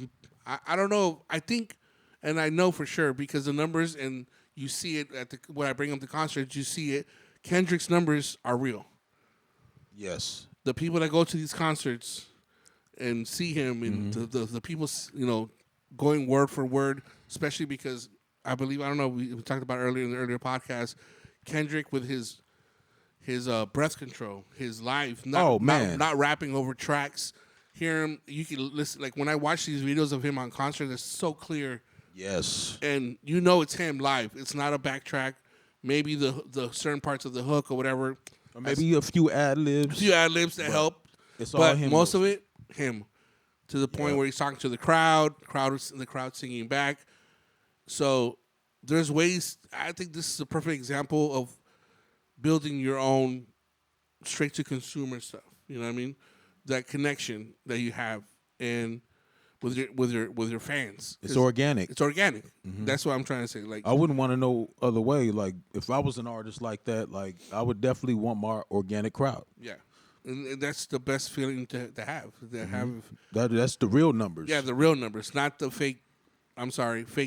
I don't know, I think, and I know for sure, because the numbers, and you see it when I bring up the concerts, you see it, Kendrick's numbers are real. Yes. The people that go to these concerts and see him, and the people, going word for word, especially because I believe, I don't know, we talked about earlier in the earlier podcast, Kendrick with his breath control, his live, not rapping over tracks. Hear him, you can listen. Like when I watch these videos of him on concert, it's so clear. Yes. And it's him live. It's not a backtrack. Maybe the certain parts of the hook or whatever. Or maybe a few ad libs. That help. It's but all him. Most of it, him. To the point Yep. where he's talking to the crowd singing back. So there's ways. I think this is a perfect example of building your own straight to consumer stuff. You know what I mean? That connection that you have and with your fans. It's organic. It's organic. That's what I'm trying to say. Like, I wouldn't want to know other way. Like if I was an artist like that, like I would definitely want my organic crowd. yeah. And that's the best feeling to have. That's the real numbers. Yeah, the real numbers, not the fake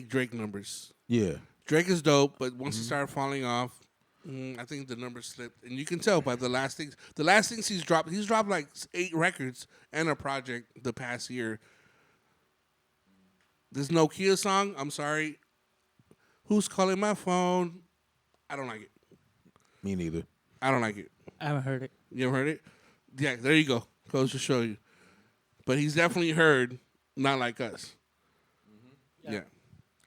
Drake numbers. Yeah. Drake is dope, but once he started falling off, I think the numbers slipped, and you can tell by the last things. The last things he's dropped like 8 records and a project the past year. This Nokia song, I'm sorry. Who's calling my phone? I don't like it. Me neither. I don't like it. I haven't heard it. You ever heard it? Yeah, there you go. Goes to show you. But he's definitely heard Not Like Us. Yeah.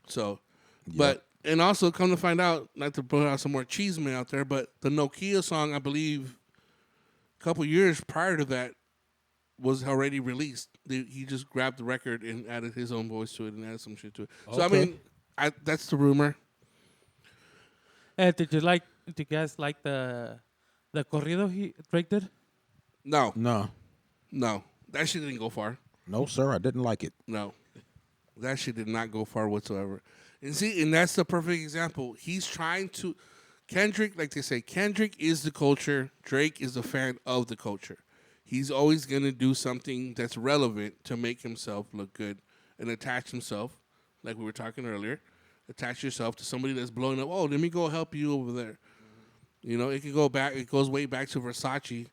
So, but, and also come to find out, not to put out some more cheeseman out there, but the Nokia song, I believe, a couple years prior to that, was already released. He just grabbed the record and added his own voice to it and added some shit to it. So, I mean, that's the rumor. Did you guys like the corrido Drake did? No. That shit didn't go far. No, sir, I didn't like it. No. That shit did not go far whatsoever. And that's the perfect example. He's trying to... Kendrick, like they say, Kendrick is the culture. Drake is a fan of the culture. He's always going to do something that's relevant to make himself look good and attach himself, like we were talking earlier. Attach yourself to somebody that's blowing up. Oh, let me go help you over there. It can go back. It goes way back to Versace.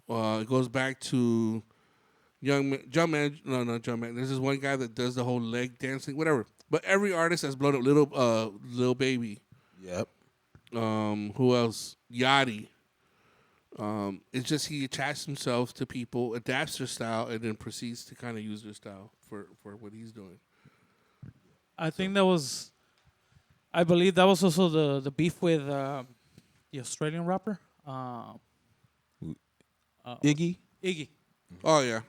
It goes back to Jumpman. No, Jumpman. There's this one guy that does the whole leg dancing, whatever. But every artist has blown up. Lil Baby. Yep. Who else? Yachty. It's just he attaches himself to people, adapts their style, and then proceeds to kind of use their style for what he's doing. I believe that was also the beef with the Australian rapper. Iggy? Iggy. Oh, yeah.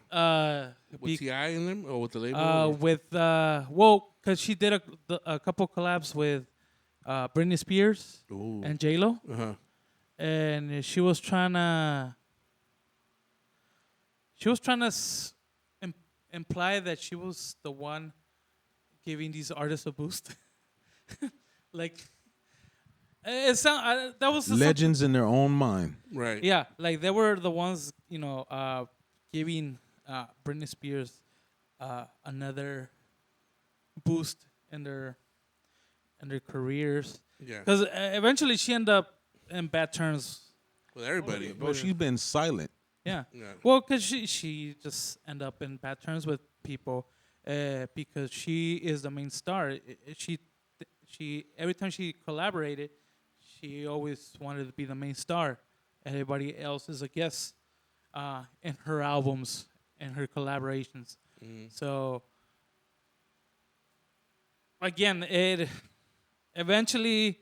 With Be- T.I. in them or with the label? because she did a couple collabs with Britney Spears Ooh. and J-Lo. Uh-huh. And she was trying to imply that she was the one giving these artists a boost. like It sound that was just Legends in their own mind. Right. yeah, like they were the ones giving Britney Spears another boost in their careers. Yeah. Because eventually she ended up in bad terms. With everybody. Bro, she's been silent. Yeah. Yeah. Well, because she just ended up in bad terms with people because she is the main star. She every time she collaborated, she always wanted to be the main star. Everybody else is a guest in her albums and her collaborations. So again, it eventually.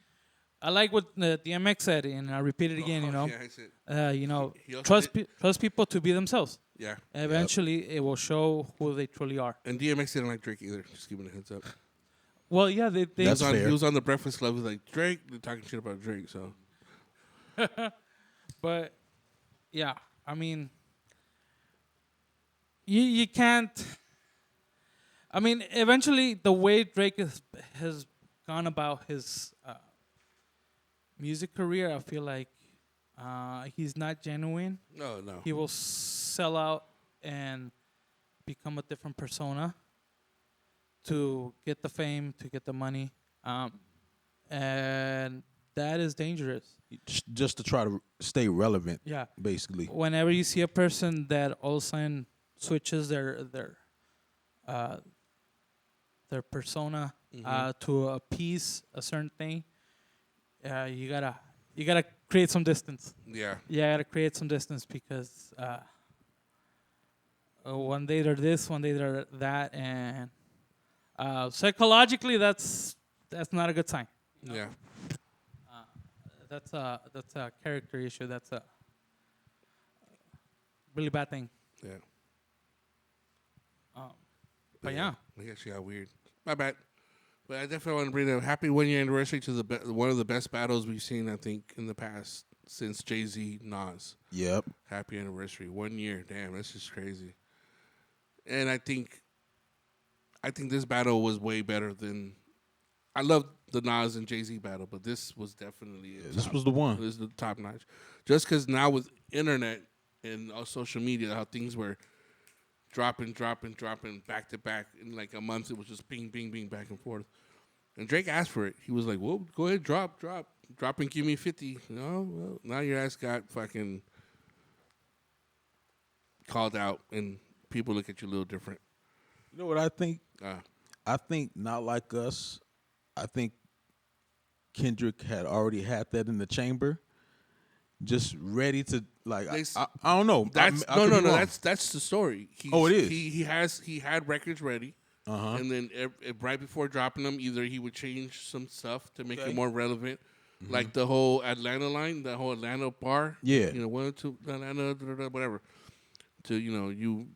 I like what the DMX said, and I repeat it again. Yeah, I said, he also Trust did- trust people to be themselves. Yeah. Eventually, it will show who they truly are. And DMX didn't like Drake either. Just giving a heads up. Well, yeah, they That's fair. He was on the Breakfast Club. He was like, Drake, they're talking shit about Drake. So, but yeah, I mean, you can't. I mean, eventually, the way Drake has gone about his music career, I feel like he's not genuine. no. He will sell out and become a different persona to get the fame, to get the money, and that is dangerous. Just to try to stay relevant, Yeah. basically. Whenever you see a person that all of a sudden switches their persona to appease a certain thing, you gotta create some distance. Yeah. You gotta create some distance because one day they're this, one day they're that, and psychologically that's not a good sign. Yeah. That's a character issue. That's a really bad thing. Yeah. But yeah. I guess she got weird. My bad. But I definitely want to bring a happy 1 year anniversary to one of the best battles we've seen, I think, in the past since Jay-Z Nas. Yep. Happy anniversary. 1 year. Damn, that's just crazy. And I think this battle was way better than. I love the Nas and Jay-Z battle, but this was definitely This was the one. This is the top notch. Just because now with internet and social media, how things were dropping back to back in like a month, it was just ping, ping, ping, back and forth. And Drake asked for it. He was like, "Well, go ahead, drop and give me 50." No, well, now your ass got fucking called out, and people look at you a little different. You know what I think? Uh, I think Not Like Us. I think Kendrick had already had that in the chamber, just ready to like. I don't know. That's I could be wrong. That's the story. Oh, it is. He had records ready, and then right before dropping them, either he would change some stuff to make it more relevant, like the whole Atlanta line, the whole Atlanta bar. Yeah. 1, 2, Atlanta, whatever. To you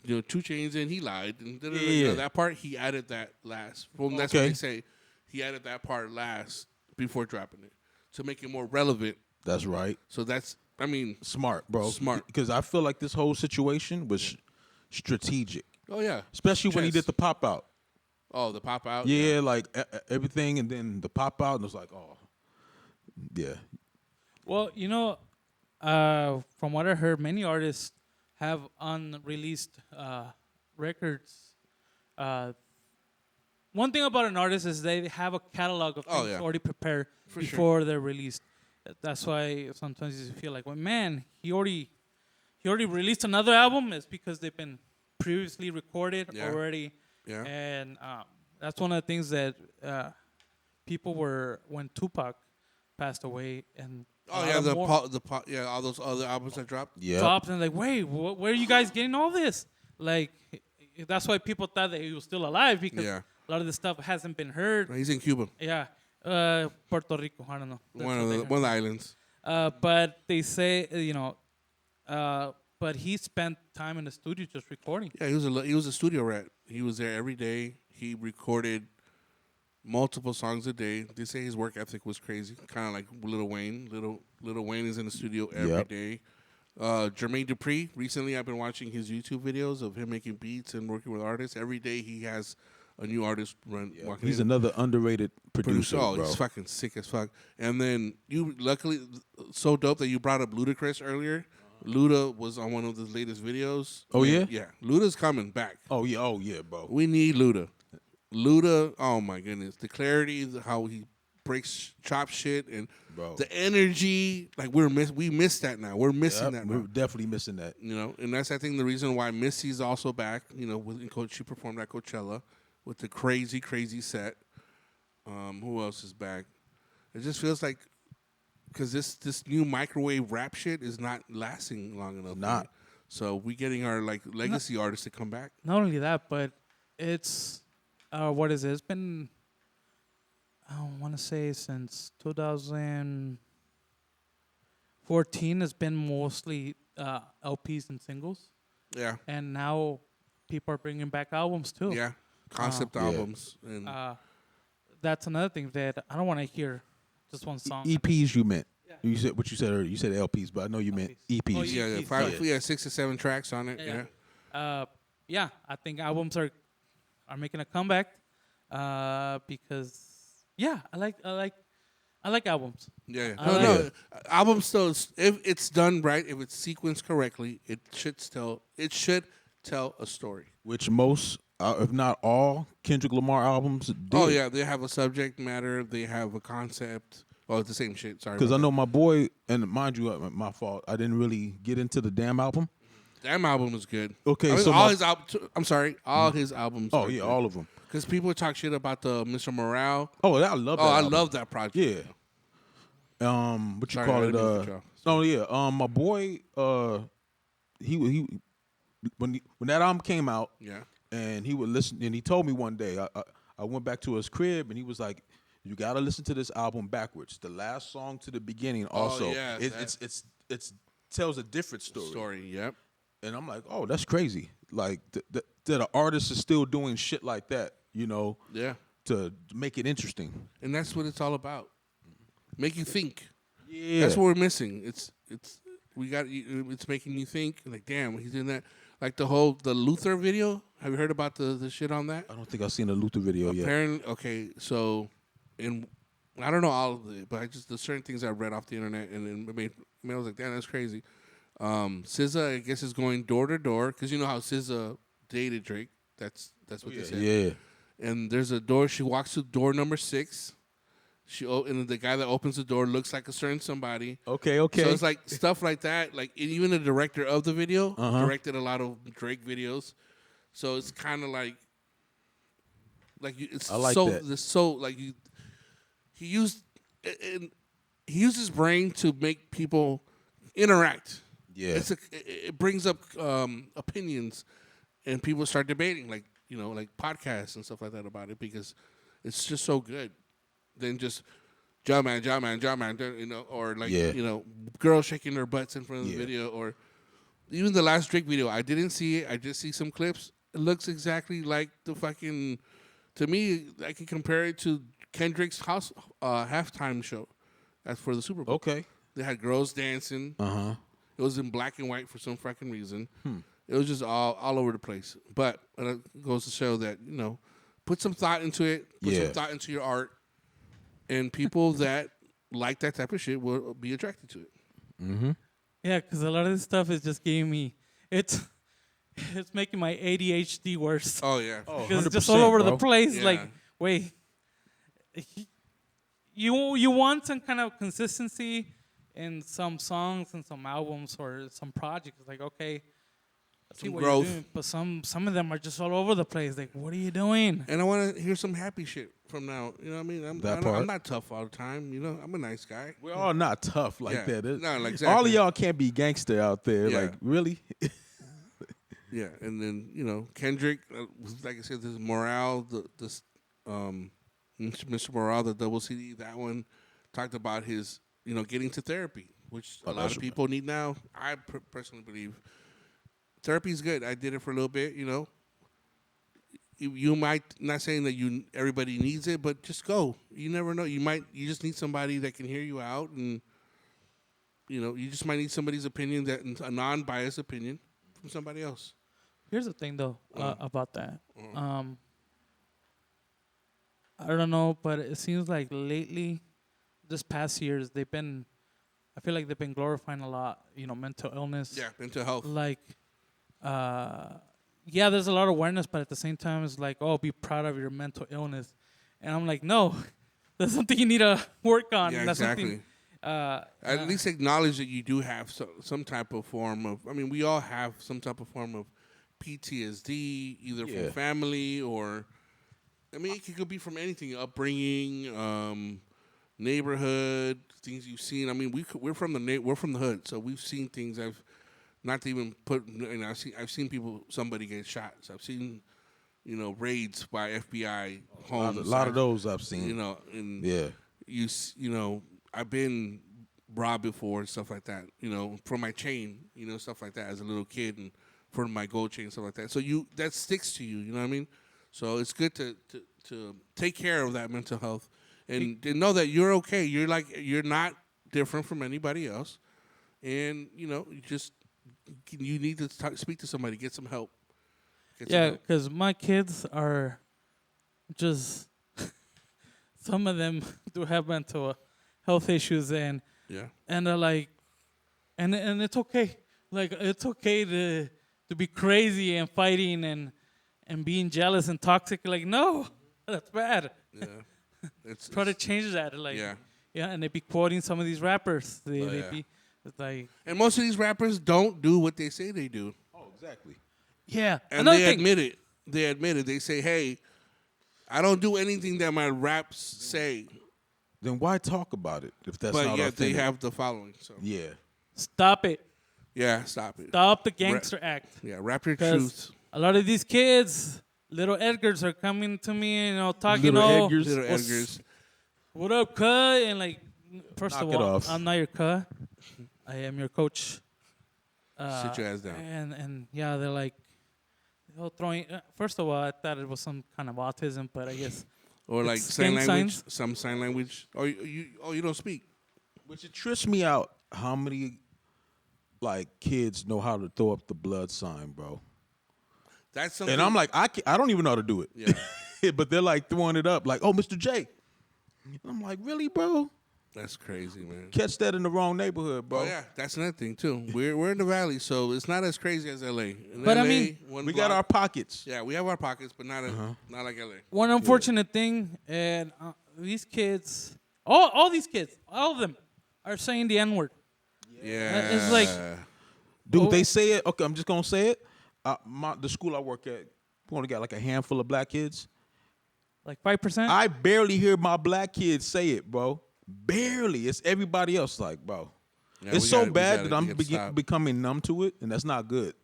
2 Chainz in, he lied, and that part he added that last. Well, that's what they say. He added that part last before dropping it to make it more relevant. That's right. So that's, I mean, Smart, bro. Smart. Because I feel like this whole situation was strategic, oh yeah, especially when he did the pop out. Oh, the pop out. Yeah, like everything, and then the pop out, and it was like, oh, yeah. Well, from what I heard, many artists have unreleased records. One thing about an artist is they have a catalog of things already prepared before they're released. That's why sometimes you feel like, well, man, he already released another album. It's because they've been previously recorded already. Yeah. And that's one of the things that people were when Tupac passed away and all those other albums that dropped. Yeah. Dropped and like, wait, where are you guys getting all this? Like, that's why people thought that he was still alive because a lot of the stuff hasn't been heard. He's in Cuba. Yeah. Puerto Rico, I don't know. One of the islands. But they say, but he spent time in the studio just recording. Yeah, he was a studio rat. He was there every day. He recorded multiple songs a day. They say his work ethic was crazy, kind of like Lil Wayne. Lil Wayne is in the studio every day. Jermaine Dupri, recently I've been watching his YouTube videos of him making beats and working with artists. Every day he has a new artist walking He's in. another underrated producer, Oh, bro. he's fucking sick as fuck. And then you, luckily, so dope that you brought up Ludacris earlier. Luda was on one of the latest videos. Oh, yeah? Yeah. Luda's coming back. Oh yeah, bro. We need Luda. Luda, oh my goodness, the clarity, how he breaks chop shit, and Bro. the energy. Like we miss that now. We're missing that We're now. definitely missing that. You know, and that's I think the reason why Missy's also back. You know, she performed at Coachella with the crazy set. Who else is back? It just feels like because this new microwave rap shit is not lasting long enough. Not. Right? So we getting our like legacy artists to come back. Not only that, but it's what is it? It's been I want to say since 2014. It's been mostly LPs and singles, Yeah, and now people are bringing back albums too. yeah, concept albums and That's another thing that I don't want to hear just one song. EPs you meant. You said what you said earlier. You said LPs, but I know you meant EPs. Oh, yeah, EPs, five, yeah, 6 to 7 tracks on it. Yeah, Yeah. Yeah, I think albums are making a comeback because I like albums. Yeah. I No, like no. Album still, if it's done right, if it's sequenced correctly, it should tell a story. Which most, if not all, Kendrick Lamar albums did. Oh yeah, they have a subject matter, they have a concept. Oh, it's the same shit. Sorry. Because I about know my boy, and mind you, my fault. I didn't really get into the damn album. that. Damn album is good. Okay, I mean, so all my- his albums. I'm sorry, all his albums. Oh yeah, all of them. Because people talk shit about the Mr. Morale. Oh, I love that. Oh, I album. love that project. Yeah. What you Sorry, I call didn't mean to it? cut you off. Oh yeah. My boy, he when that album came out, Yeah. and he would listen, and he told me one day, I went back to his crib, and he was like, "You got to listen to this album backwards. The last song to the beginning also, yeah, it's tells a different story." Yep. And I'm like, "Oh, that's crazy! Like that an artist is still doing shit like that, you know, Yeah. to make it interesting." And that's what it's all about. Make you think. Yeah, That's what we're missing. It's making you think. Like, damn, he's doing that. Like the Luther video. Have you heard about the shit on that? I don't think I've seen a Luther video yet. Apparently, okay. So, I don't know all of it, but there's certain things I read off the internet, and then I was like, damn, that's crazy. SZA, I guess, is going door to door because you know how SZA dated Drake. That's what they said. Yeah. And there's a door. She walks to door number 6. And the guy that opens the door looks like a certain somebody. Okay. So it's like stuff like that. Like even the director of the video directed a lot of Drake videos. So it's kind of like it's I like so that. it's so like he used his brain to make people interact. Yeah. It brings up opinions, and people start debating, like podcasts and stuff like that about it because it's just so good. Than just jump man, or like girls shaking their butts in front of the video, or even the last Drake video. I didn't see it. I just see some clips. It looks exactly like the fucking. To me, I can compare it to Kendrick's house halftime show. That's for the Super Bowl. Okay. They had girls dancing. It was in black and white for some fucking reason. It was just all over the place. But it goes to show that put some thought into it. Put some thought into your art. And people that like that type of shit will be attracted to it. Mm-hmm. Yeah, because a lot of this stuff is just giving me it's making my ADHD worse. Oh yeah. Oh, Because it's just all over the place. Yeah. Like, wait, you want some kind of consistency in some songs and some albums or some projects. Like, okay, I see Some what growth. you're doing, but some of them are just all over the place. Like, what are you doing? And I want to hear some happy shit from now. You know what I mean? That part. I'm not tough all the time. I'm a nice guy. We're all not tough like Yeah. that. No, like, All of exactly. y'all can't be gangster out there. Yeah. Like, really? Yeah, and then Kendrick, like I said, this Morale, Mr. Morale, the double CD, that one talked about his getting to therapy, which a lot of people need now. I personally believe therapy is good. I did it for a little bit. You might not saying that everybody needs it, but just go. You never know. You just need somebody that can hear you out, and you just might need somebody's opinion, a non-biased opinion from somebody else. Here's the thing, though, about that. I don't know, but it seems like lately, this past years, I feel like they've been glorifying a lot, mental illness. Yeah, mental health. Like, yeah, there's a lot of awareness, but at the same time, it's like, oh, be proud of your mental illness. And I'm like, no, that's something you need to work on. Yeah, That's exactly. At least acknowledge that you do have some type of form of. I mean, we all have some type of form of PTSD, either from family or. I mean, it could be from anything, upbringing, neighborhood, things you've seen. I mean, we're from the hood, so we've seen things. I've not to even put. I've seen somebody get shot. So I've seen, raids by FBI homes. A lot of those I've seen. And Yeah. I've been robbed before and stuff like that. For my chain, stuff like that as a little kid, and for my gold chain, stuff like that. So that sticks to you. You know what I mean? So it's good to take care of that mental health and know that you're okay. You're not different from anybody else, and you need to speak to somebody, get some help. Yeah, because my kids are just some of them do have mental health issues, and they're like, and it's okay. Like it's okay to be crazy and fighting and being jealous and toxic. Like no, that's bad. Yeah, Try to change that. Like and they be quoting some of these rappers. They be it's like, and most of these rappers don't do what they say they do. Oh, exactly. Yeah, and they admit it. They admit it. They say, "Hey, I don't do anything that my raps say." Then why talk about it if that's not authentic? But they have the following. So stop it. Yeah, stop it. Stop the gangster act. Yeah, rap your truth. A lot of these kids, little Edgars, are coming to me, talking little Edgars. What up, cuh? And like, first Knock of it all, off. I'm not your cuh. I am your coach. Sit your ass down. And yeah, they're like, throwing. First of all, I thought it was some kind of autism, but I guess. Or like sign language. Signs. Some sign language. Or you don't speak. Which it trips me out how many kids know how to throw up the blood sign, bro. That's something. And I'm like, I don't even know how to do it. Yeah. But they're like throwing it up, like, oh, Mr. J. And I'm like, really, bro? That's crazy, man. Catch that in the wrong neighborhood, bro. Oh yeah, that's another thing too. We're in the valley, so it's not as crazy as LA. But LA, I mean, we got our pockets. Yeah, we have our pockets, but not like LA. One unfortunate thing, and these kids, all these kids, all of them, are saying the N-word. Yeah, it's like, dude, they say it. Okay, I'm just gonna say it. The school I work at, we only got like a handful of black kids. Like 5%. I barely hear my black kids say it, bro. Barely. It's everybody else, like, bro. Yeah, it's so bad that I'm becoming numb to it, and that's not good.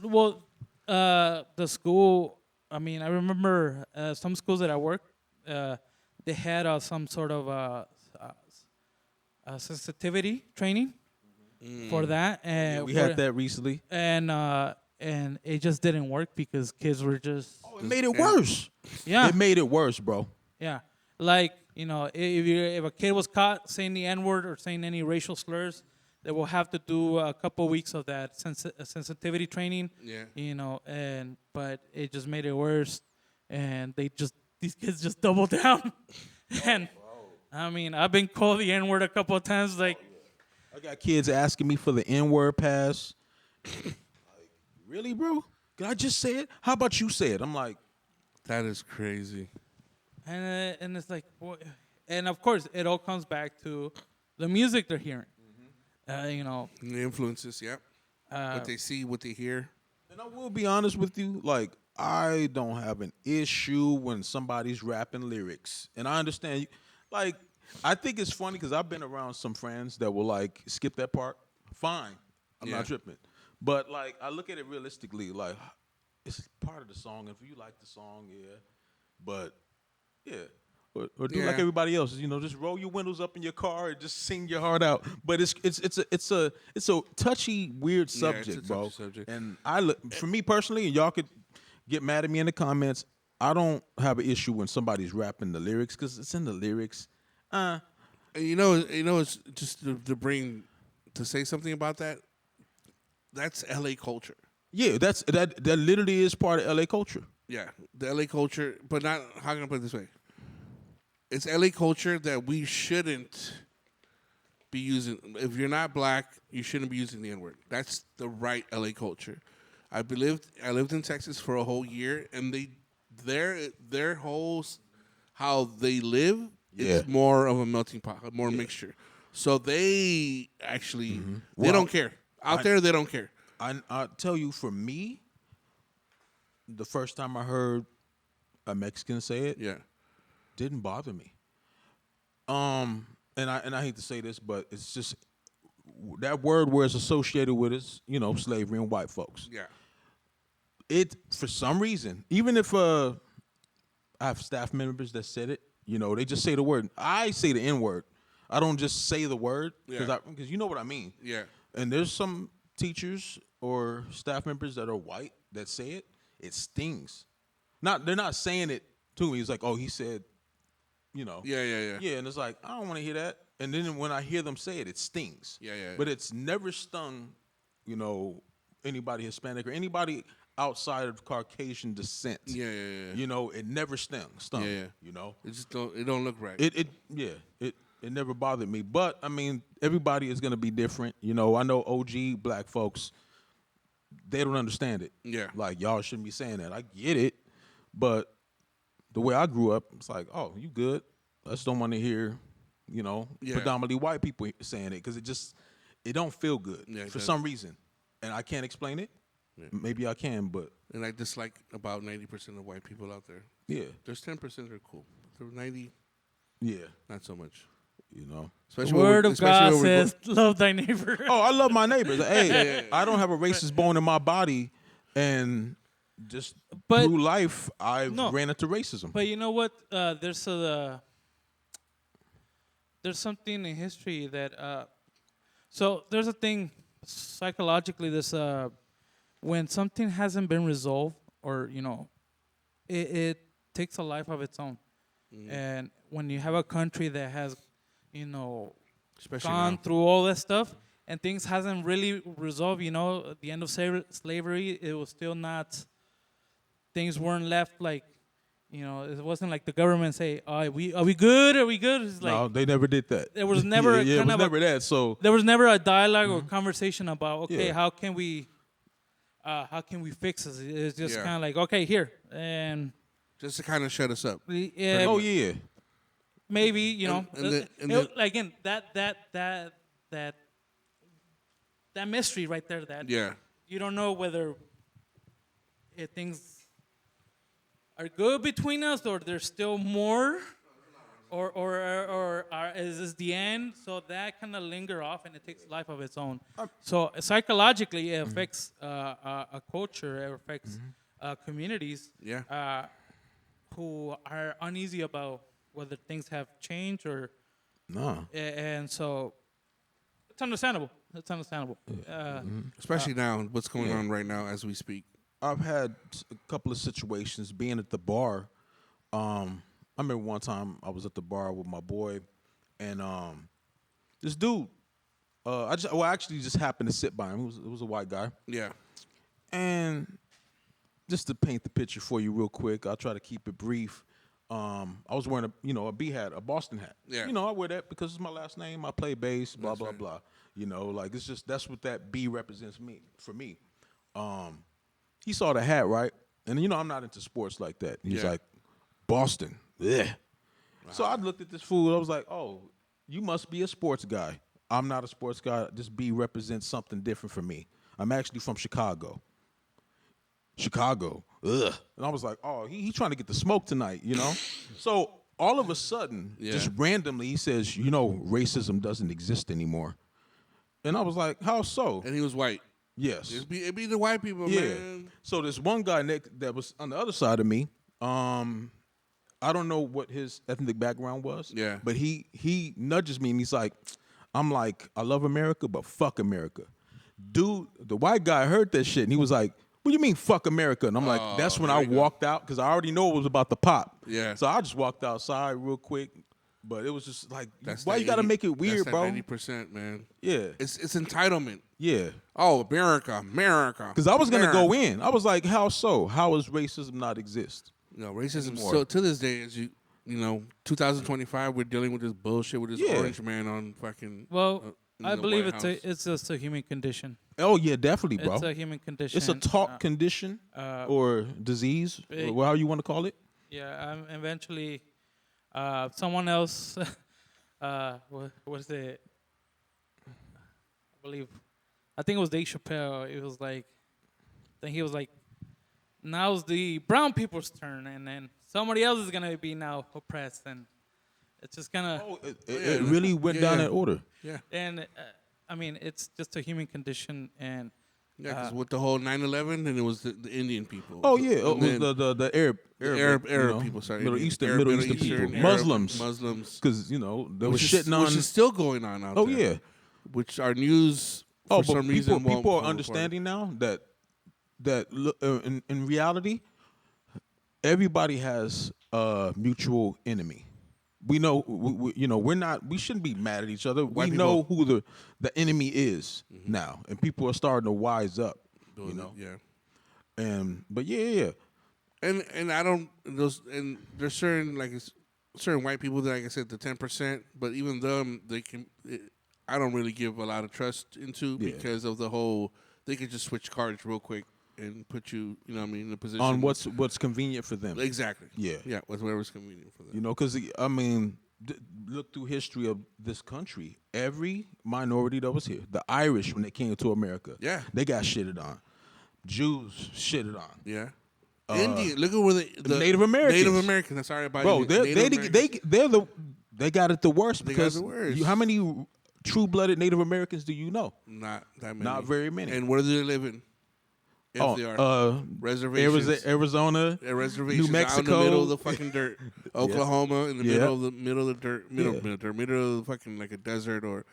Well, the school. I mean, I remember some schools that I worked. They had some sort of sensitivity training for that, and we had that recently, and it just didn't work because kids were just. Oh, it made it worse. Yeah, it made it worse, bro. Yeah, like if a kid was caught saying the N-word or saying any racial slurs, they will have to do a couple weeks of that sensitivity training. Yeah. But it just made it worse, and these kids just doubled down. And I mean, I've been called the N-word a couple of times. Like, I got kids asking me for the N-word pass. Like, really, bro? Did I just say it? How about you say it? I'm like, that is crazy. And it's like, and of course, it all comes back to the music they're hearing. The influences, yep. What they see, what they hear. And I will be honest with you, like, I don't have an issue when somebody's rapping lyrics. And I understand, like, I think it's funny because I've been around some friends that will, like, skip that part. Fine. I'm not tripping. But, like, I look at it realistically, like, it's part of the song. If you like the song, yeah. But, yeah. Or do like everybody else, just roll your windows up in your car and just sing your heart out. But it's a touchy, weird subject, bro. Subject. And for me personally, and y'all could get mad at me in the comments, I don't have an issue when somebody's rapping the lyrics because it's in the lyrics. And it's just to say something about that. That's LA culture. Yeah, that literally is part of LA culture. Yeah, the LA culture, but not. How can I put it this way? it's LA culture that we shouldn't be using. If you're not black, you shouldn't be using the N-word. That's the right LA culture. I lived in Texas for a whole year, and their whole how they live, it's more of a melting pot, more mixture. So they actually they don't care. Out there, they don't care. I tell you, for me, the first time I heard a Mexican say it, didn't bother me. And I hate to say this, but it's just that word where it's associated with is, slavery and white folks. Yeah. It, for some reason, even if I have staff members that said it, they just say the word. I say the N-word. I don't just say the word because you know what I mean. Yeah. And there's some teachers or staff members that are white that say it. It stings. They're not saying it to me. It's like, oh, he said, Yeah. Yeah, and it's like, I don't want to hear that. And then when I hear them say it, it stings. Yeah. But it's never stung, anybody Hispanic or anybody outside of Caucasian descent. Yeah. It never stung. Yeah. It just don't look right. It never bothered me. But I mean, everybody is gonna be different. I know OG black folks, they don't understand it. Yeah. Like, y'all shouldn't be saying that. I get it, but the way I grew up, it's like, oh, you good. I just don't want to hear, predominantly white people saying it because it don't feel good for some reason. And I can't explain it. Yeah. Maybe I can, but. And I dislike about 90% of white people out there. Yeah. There's 10% that are cool. There's 90, not so much. Especially the word of God says, love thy neighbor. Oh, I love my neighbors. Hey, I don't have a racist bone in my body, and just through life, I've ran into racism. But you know what? There's something in history that. So there's a thing psychologically. This when something hasn't been resolved, or it takes a life of its own, and when you have a country that has, especially gone through all that stuff, and things hasn't really resolved. At the end of slavery, it was still not. Things weren't left like, it wasn't like the government say, are we good? Are we good? It's like, no, they never did that. There was never it was never that. So there was never a dialogue or conversation about, how can we fix this? It's just kind of like, okay, here, and just to kind of shut us up. Yeah. Oh yeah. Maybe again that mystery right there. That you don't know whether things are good between us, or there's still more, or is this the end? So that kind of linger off, and it takes life of its own. So psychologically, it affects a culture. It affects communities. Who are uneasy about whether things have changed or no. And so it's understandable. It's understandable. Especially now, what's going on right now as we speak. I've had a couple of situations being at the bar. I remember one time I was at the bar with my boy, and this dude, I actually just happened to sit by him. It was a white guy. Yeah. And just to paint the picture for you real quick, I'll try to keep it brief. I was wearing a B hat, a Boston hat. Yeah. I wear that because it's my last name. I play bass, blah, blah, blah. It's just, that's what that B represents for me. He saw the hat, right? And, I'm not into sports like that. He's like, Boston. Yeah. Wow. So I looked at this fool. I was like, oh, you must be a sports guy. I'm not a sports guy. This B represents something different for me. I'm actually from Chicago. Ugh. And I was like, oh, he trying to get the smoke tonight, So all of a sudden, just randomly, he says, racism doesn't exist anymore. And I was like, how so? And he was white. Yes. It'd be the white people, man. So this one guy that was on the other side of me, I don't know what his ethnic background was. Yeah. But he nudges me and he's like, I'm like, I love America, but fuck America. Dude, the white guy heard that shit and he was like, what do you mean fuck America? And I'm like, that's when I walked out because I already know it was about to pop. Yeah. So I just walked outside real quick. But it was just like, why you got to make it weird, that's bro? 90%, man. Yeah. It's entitlement. Yeah. Oh, America. Because I was going to go in. I was like, how so? How does racism not exist? No, racism still, to this day, 2025, we're dealing with this bullshit with this Yeah. orange man on fucking. Well, in I the believe White House. it's just a human condition. Oh yeah, definitely, bro. It's a human condition. It's a talk condition or disease, or however you want to call it. Yeah, eventually, someone else. What is it? I think it was Dave Chappelle. It was like, then he was like, now's the brown people's turn, and then somebody else is gonna be now oppressed, and it's just gonna. Oh, it really went down that order. Yeah. And I mean, it's just a human condition, and Yeah, because with the whole 9/11, and it was the Indian people. Oh yeah, And it was then the Arab people. Sorry, Middle Indian- Eastern, Arab- Middle Eastern people, Arab- Muslims, because they were shitting on. which is still going on out Oh there. yeah. Which our news Oh, for but some reason won't people are pull understanding now that in reality, everybody has a mutual enemy. We know, we shouldn't be mad at each other. White we know people. who the enemy is now, and people are starting to wise up. apart. Yeah. But yeah. And I don't and there's certain white people that, like I said, the 10%, but even them I don't really give a lot of trust into Yeah. because of the whole they could just switch cards real quick and put you in a position On what's convenient for them. exactly. Yeah. Yeah, with whatever's convenient for them. Because I mean, look through history of this country. Every minority that was here, the Irish when they came to America, Yeah. they got shitted on. Jews shitted on. Yeah. Indian. Look at where the Native Americans. Native Americans. I'm sorry about Bro, Native Americans. they got it the worst They got it because the worst. how many true-blooded Native Americans do you know? Not that many. Not very many. And where do they live in? If they are reservations. Arizona, Reservations New Mexico, out in the middle of the fucking dirt. Oklahoma in the Yeah. middle of the dirt, middle of the fucking like a desert or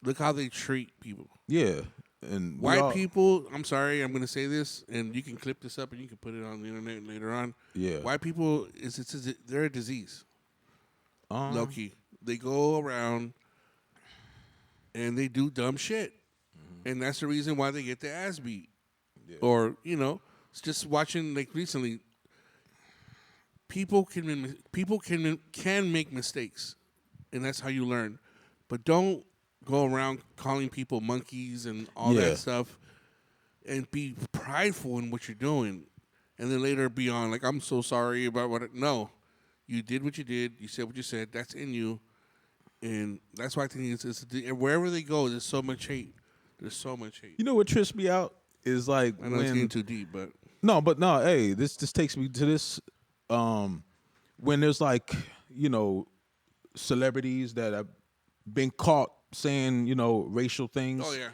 look how they treat people. Yeah, and White people, I'm sorry, I'm gonna say this, and you can clip this up and you can put it on the internet later on. Yeah. White people they're a disease. Low key. They go around and they do dumb shit. And that's the reason why they get their ass beat. Yeah. Or, it's just watching like recently people can make mistakes. And that's how you learn. But don't go around calling people monkeys and all that stuff and be prideful in what you're doing. And then later be on like, I'm so sorry about no. You did what you did. You said what you said. That's in you. And that's why I think wherever they go, there's so much hate. There's so much hate. You know what trips me out is like I know it's getting too deep, but no. Hey, this just takes me to this. When there's like celebrities that have been caught saying racial things. oh yeah,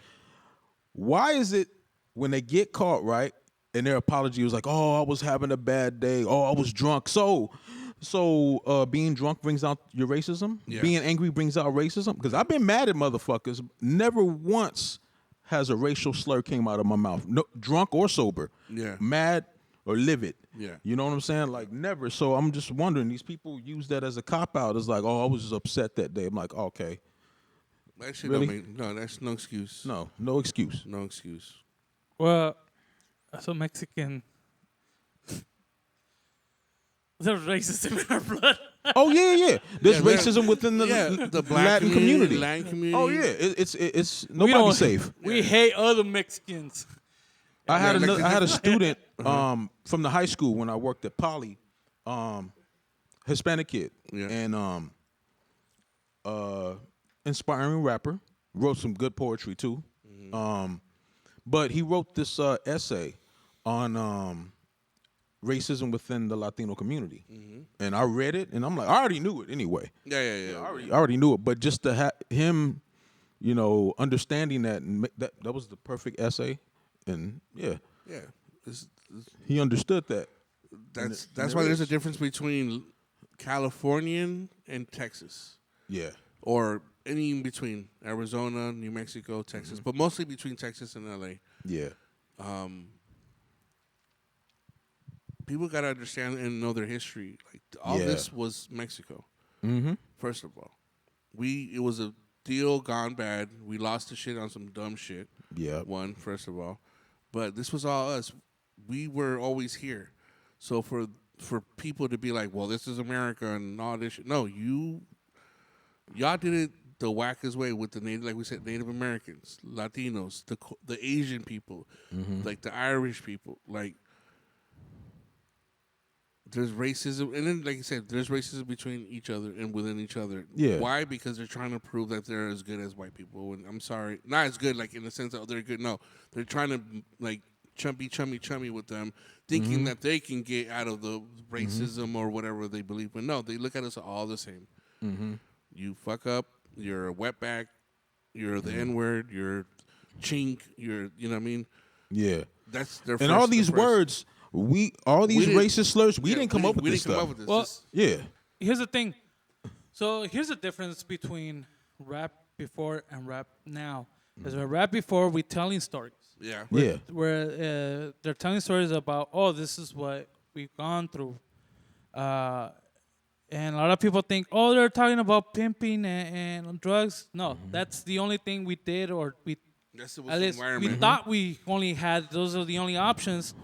Why is it when they get caught right and their apology was like, "Oh, I was having a bad day. Oh, I was drunk." So being drunk brings out your racism. Yeah. Being angry brings out racism. Because I've been mad at motherfuckers. Never once has a racial slur came out of my mouth. No, drunk or sober. Yeah. Mad or livid. Yeah. You know what I'm saying? Like never. So I'm just wondering. These people use that as a cop out. It's like, oh, I was just upset that day. I'm like, okay. that shit Really? that's no excuse. No excuse. No excuse. Well, as a Mexican, there's racism in our blood. Oh yeah. There's Yeah, racism within the the black Latin community. Latin community. Oh yeah, it's nobody's safe. We hate other Mexicans. I had like I had a student from the high school when I worked at Poly, Hispanic kid, Yeah. and inspiring rapper, wrote some good poetry too. But he wrote this essay on racism within the Latino community, and I read it, and I'm like, I already knew it anyway. Yeah. I already knew it, but just to have him, understanding that, and that was the perfect essay, and Yeah. It's- he understood that. that's there why there's a is. difference between Californian and Texas. Yeah, Or any in between Arizona, New Mexico, Texas, but mostly between Texas and LA. yeah, People got to understand and know their history. Like all Yeah. this was Mexico. First of all, it was a deal gone bad. We lost the shit on some dumb shit. yeah. First of all, but this was all us. We were always here. So for for people to be like, well, this is America and all this shit. No, y'all did it the wackest way with the native, like we said, Native Americans, Latinos, the Asian people, like the Irish people. Like, there's racism, and then, like you said, there's racism between each other and within each other. Yeah. Why? Because they're trying to prove that they're as good as white people. And I'm sorry, not as good, like in the sense that they're good. No, they're trying to like chummy with them, thinking that they can get out of the racism or whatever they believe. But no, they look at us all the same. You fuck up, you're a wetback, you're the N-word, you're chink, you know what I mean? Yeah. That's their And all these words, all these didn't- racist slurs, we didn't come up with we this didn't come stuff. up with this. Well, This- Yeah. Here's the thing. So here's the difference between rap before and rap now. Because with rap before, we're telling stories. yeah. Yeah. Where they're telling stories about, oh, this is what we've gone through. And a lot of people think, oh, they're talking about pimping and drugs. No, that's the only thing we did, or we That's at least we thought we only had. Those are the only options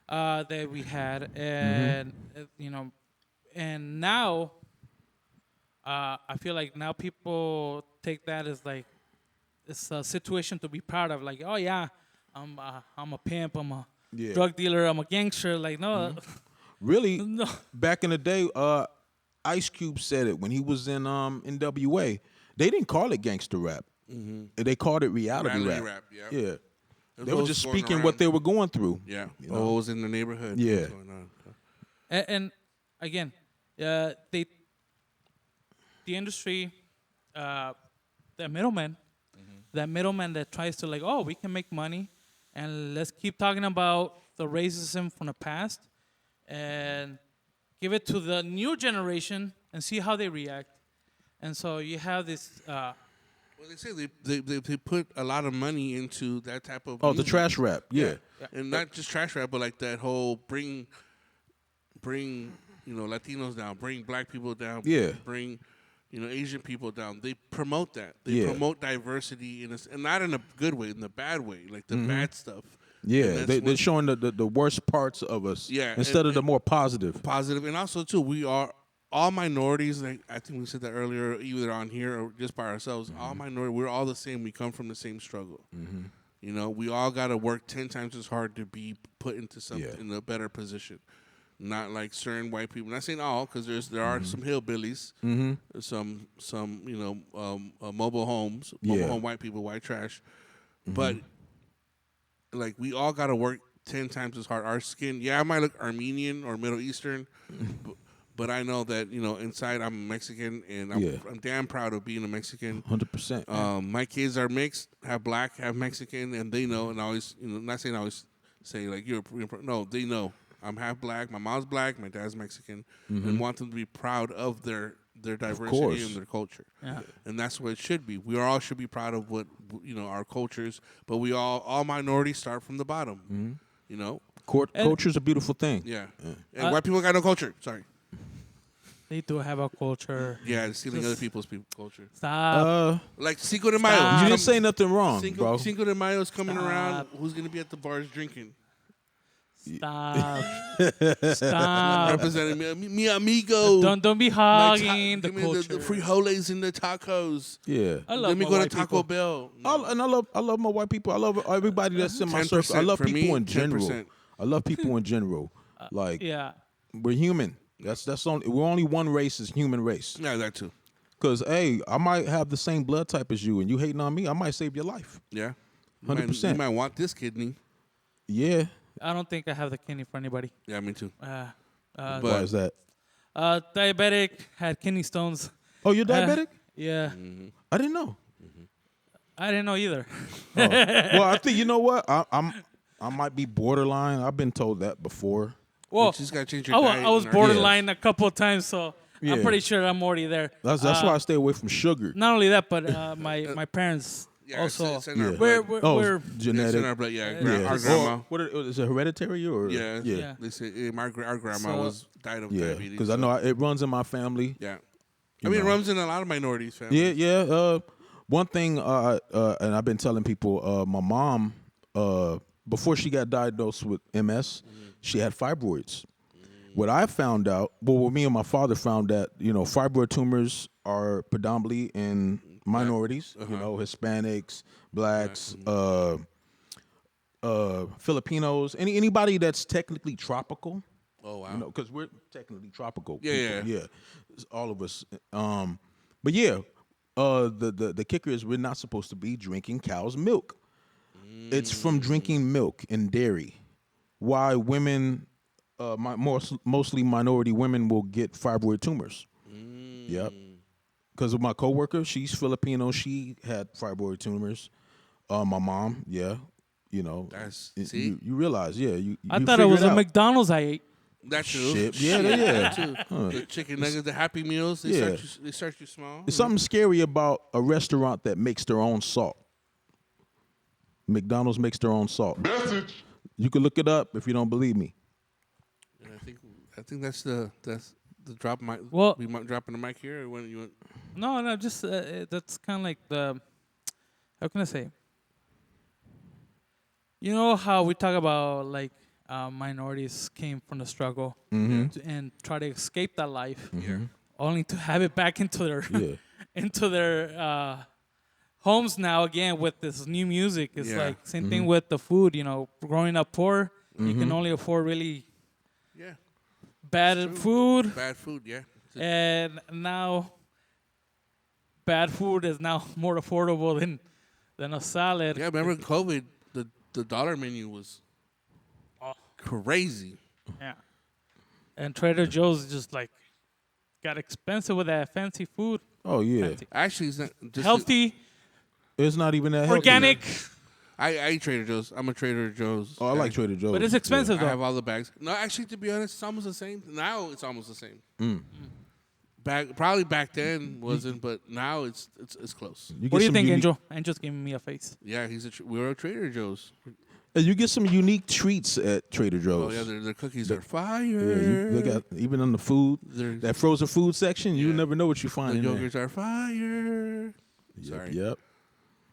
that we had, and you know, and now I feel like now people take that as like it's a situation to be proud of. Like, oh yeah, I'm a pimp, I'm a Yeah. drug dealer, I'm a gangster. Like, no, Really, no. back in the day, Ice Cube said it when he was in NWA. They didn't call it gangster rap. They called it reality rap. Yeah. Yeah. It They were was just going speaking around. what they were going through. Yeah. You know? What was in the neighborhood. Yeah. What's going on. And again, the industry, the middleman, that middleman that tries to like, oh, we can make money, and let's keep talking about the racism from the past, and give it to the new generation and see how they react. And so you have this. Well, they say they put a lot of money into that type of Oh, the music. trash rap. Yeah. And not just trash rap, but like that whole bring Latinos down, bring black people down, Yeah. bring Asian people down. They promote that. They Yeah. promote diversity and not in a good way, in the bad way, like the bad stuff. Yeah. And that's They're showing the worst parts of us Yeah, instead and- of the more positive. Positive, and also too, we are all minorities. Like I think we said that earlier, either on here or just by ourselves. All minority, we're all the same. We come from the same struggle. You know, we all got to work 10 times as hard to be put into something Yeah. in a better position. Not like certain white people. Not saying all, because there are some hillbillies, some mobile homes, mobile home white people, white trash. But like we all got to work 10 times as hard. Our skin, I might look Armenian or Middle Eastern, but I know that inside I'm Mexican, and I'm damn proud of being a Mexican. 100%. My kids are mixed, have black, have Mexican, and they know. And I always, not saying I always say like no, they know. I'm half black. My mom's black. My dad's Mexican, and want them to be proud of their diversity course. and their culture. Yeah. And that's what it should be. We all should be proud of what our cultures. But we all minorities start from the bottom. You know. Culture's a beautiful thing. Yeah. And white people got no culture. Sorry. They do have a culture. Yeah, stealing other people's culture. Stop. Like Cinco de Mayo. Stop. You didn't say nothing wrong, bro. Cinco de Mayo's coming Stop. around. Who's gonna be at the bars drinking? Stop. Stop. Representing me amigo. Don't be hogging the give me culture. the frijoles and the tacos. Yeah. I love Let me my go to white Taco people. Bell. I love my white people. I love everybody that's in my 10% circle. I love for people me, in general. 10%. I love people in general. Like Yeah. we're human. That's only we're only one race is human race. Yeah, that too. Cause hey, I might have the same blood type as you, and you hating on me, I might save your life. Yeah. 100%. You might want this kidney. Yeah. I don't think I have the kidney for anybody. Yeah, me too. Why But is that? Diabetic, had kidney stones. Oh, you're diabetic? Yeah. I didn't know. I didn't know either. Well, I think you know what? I might be borderline. I've been told that before. Well, you just gotta change your I diet. was and borderline a couple of times, so Yeah. I'm pretty sure I'm already there. That's why I stay away from sugar. Not only that, but my parents Yeah, also. it's in our Yeah. blood. We're It's in genetic. our blood. Yeah, Yeah. our grandma. What is it hereditary or? Yeah, Yeah. They say our grandma So- died of Yeah. diabetes. Because I know it runs in my family. Yeah, I mean, it know. runs in a lot of minorities' families. Yeah. One thing, and I've been telling people, my mom, before she got diagnosed with MS, she had fibroids. what I found out, well, what me and my father found that, fibroid tumors are predominantly in minorities, Hispanics, blacks, Filipinos, anybody that's technically tropical. Oh wow. Because we're technically tropical. Yeah, people. Yeah, it's all of us. But yeah, the kicker is we're not supposed to be drinking cow's milk. It's from drinking milk and dairy. Why women, mostly minority women, will get fibroid tumors. Yep. Because of my coworker, she's Filipino. She had fibroid tumors. My mom, yeah. That's see. You realize, yeah. I thought it was a out. McDonald's I ate. That's true. Shit. Yeah. Too. The chicken nuggets, the Happy Meals, they start you small. There's something scary about a restaurant that makes their own salt. McDonald's makes their own salt. Message. You can look it up if you don't believe me. And I think that's the drop mic. Well, we might drop in the mic here. Or when you want? No, just that's kind of like the. How can I say? You know how we talk about like minorities came from the struggle and try to escape that life, only to have it back into their into their homes now again with this new music. It's like same thing with the food. Growing up poor, you can only afford really bad food. Bad food, yeah. And now, bad food is now more affordable than a salad. Yeah, remember COVID? The dollar menu was crazy. Yeah. And Trader Joe's just like got expensive with that fancy food. Oh yeah. Fancy. Actually, it's not just Healthy, It's not even that organic, healthy. I eat Trader Joe's. I'm a Trader Joe's. Oh, I like Trader Joe's. but it's expensive I though. have all the bags. No, actually, to be honest, it's almost the same. Now it's almost the same. Probably back then wasn't, but now it's close. What do you think, Angel? Angel's giving me a face. Yeah, we're a Trader Joe's. And you get some unique treats at Trader Joe's. Oh yeah, their cookies are fire. Yeah, they got even on the food, that frozen food section. You never know what you find The in yogurts are fire. Sorry. Yep.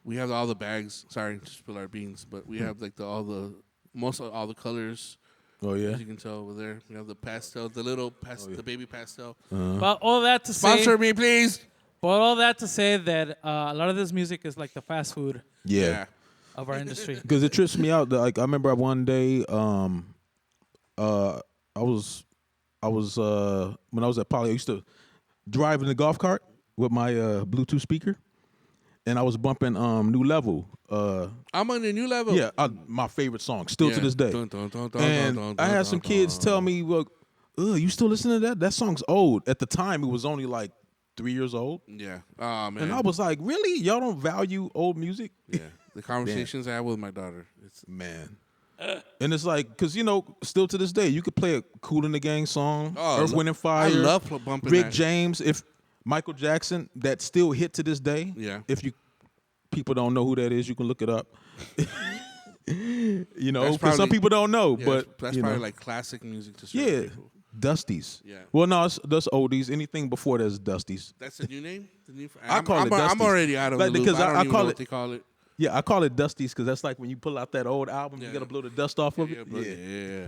We have all the bags. Sorry to spill our beans, but we have like all the colors. Oh yeah. As you can tell over there, we have the pastel, the little the baby pastel. But all that to Sponsor say, me, please. but all that to say that a lot of this music is like the fast food Yeah. of our industry. Because it trips me out. Like I remember one day, I was when I was at Poly, I used to drive in the golf cart with my Bluetooth speaker, and I was bumping New Level. I'm on the New Level. Yeah, my favorite song, still to this day. Dun, dun, dun, dun, And dun, dun, I had dun, some dun, kids dun. tell me, "Well, you still listening to that? That song's old." At the time, it was only like 3 years old. Yeah. Oh man. And I was like, "Really? Y'all don't value old music?" Yeah. The conversations I have with my daughter. It's Man. And it's like, because, still to this day, you could play a Kool and the Gang song, Oh, Earth, Wind and Fire. I love bumping Rick that. James, if Michael Jackson, that still hit to this day. Yeah. If people don't know who that is, you can look it up. Because probably- some people don't know, yeah, but that's probably like classic music to certain yeah, people. Dusties. Yeah. Well, no, that's oldies. Anything before that's Dusties. That's the new name. I call it I'm Dusties. already out of Like, the loop. because I don't I even call know it- what they call it. Yeah, I call it Dusties because that's like when you pull out that old album, Yeah. you gotta blow the dust off of it. Yeah.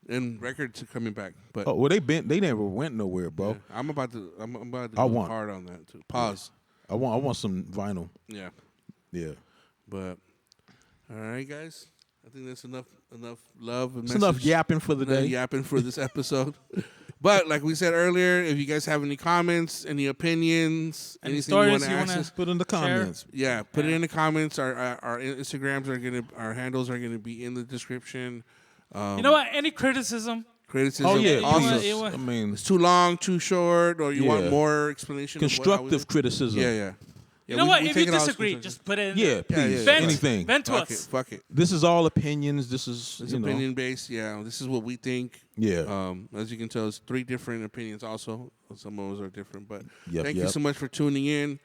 And records are coming back, but Oh well, they never went nowhere, bro. yeah, I'm about to I go want- hard on that too. Pause. I want some vinyl. Yeah. Yeah. But all right, guys. I think that's enough love and It's enough message. yapping for the Enough day. yapping for this episode. But like we said earlier, if you guys have any comments, any opinions, Any anything you want stories to you ask wanna us, Put in the comments. yeah, put it in the comments. Our Instagrams our handles are gonna be in the description. You know what? Any criticism, Criticism. Oh yeah, Also, please. wanna- I mean, it's too long, too short, or you want Yeah. more explanation. constructive criticism. Yeah. you know we- what? we If you take it all as disagree, constructive. just put it in. Yeah, please. yeah. Anything. Vent to Fuck us. it. Fuck it. This is all opinions. This is It's opinion based. Yeah, this is what we think. Yeah. As you can tell, it's 3 different opinions. Also, some of us are different. But Yep, thank you yep. so much for tuning in.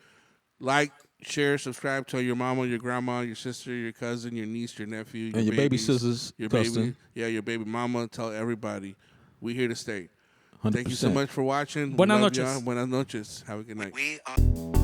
Like, share, subscribe. Tell your mama, your grandma, your sister, your cousin, your niece, your nephew, And your baby babies, sisters, your Dustin. baby, your baby mama. Tell everybody, we here to stay. Thank you so 100%. much for watching. We Buenas love noches. y'all. Buenas noches. Have a good night. We are.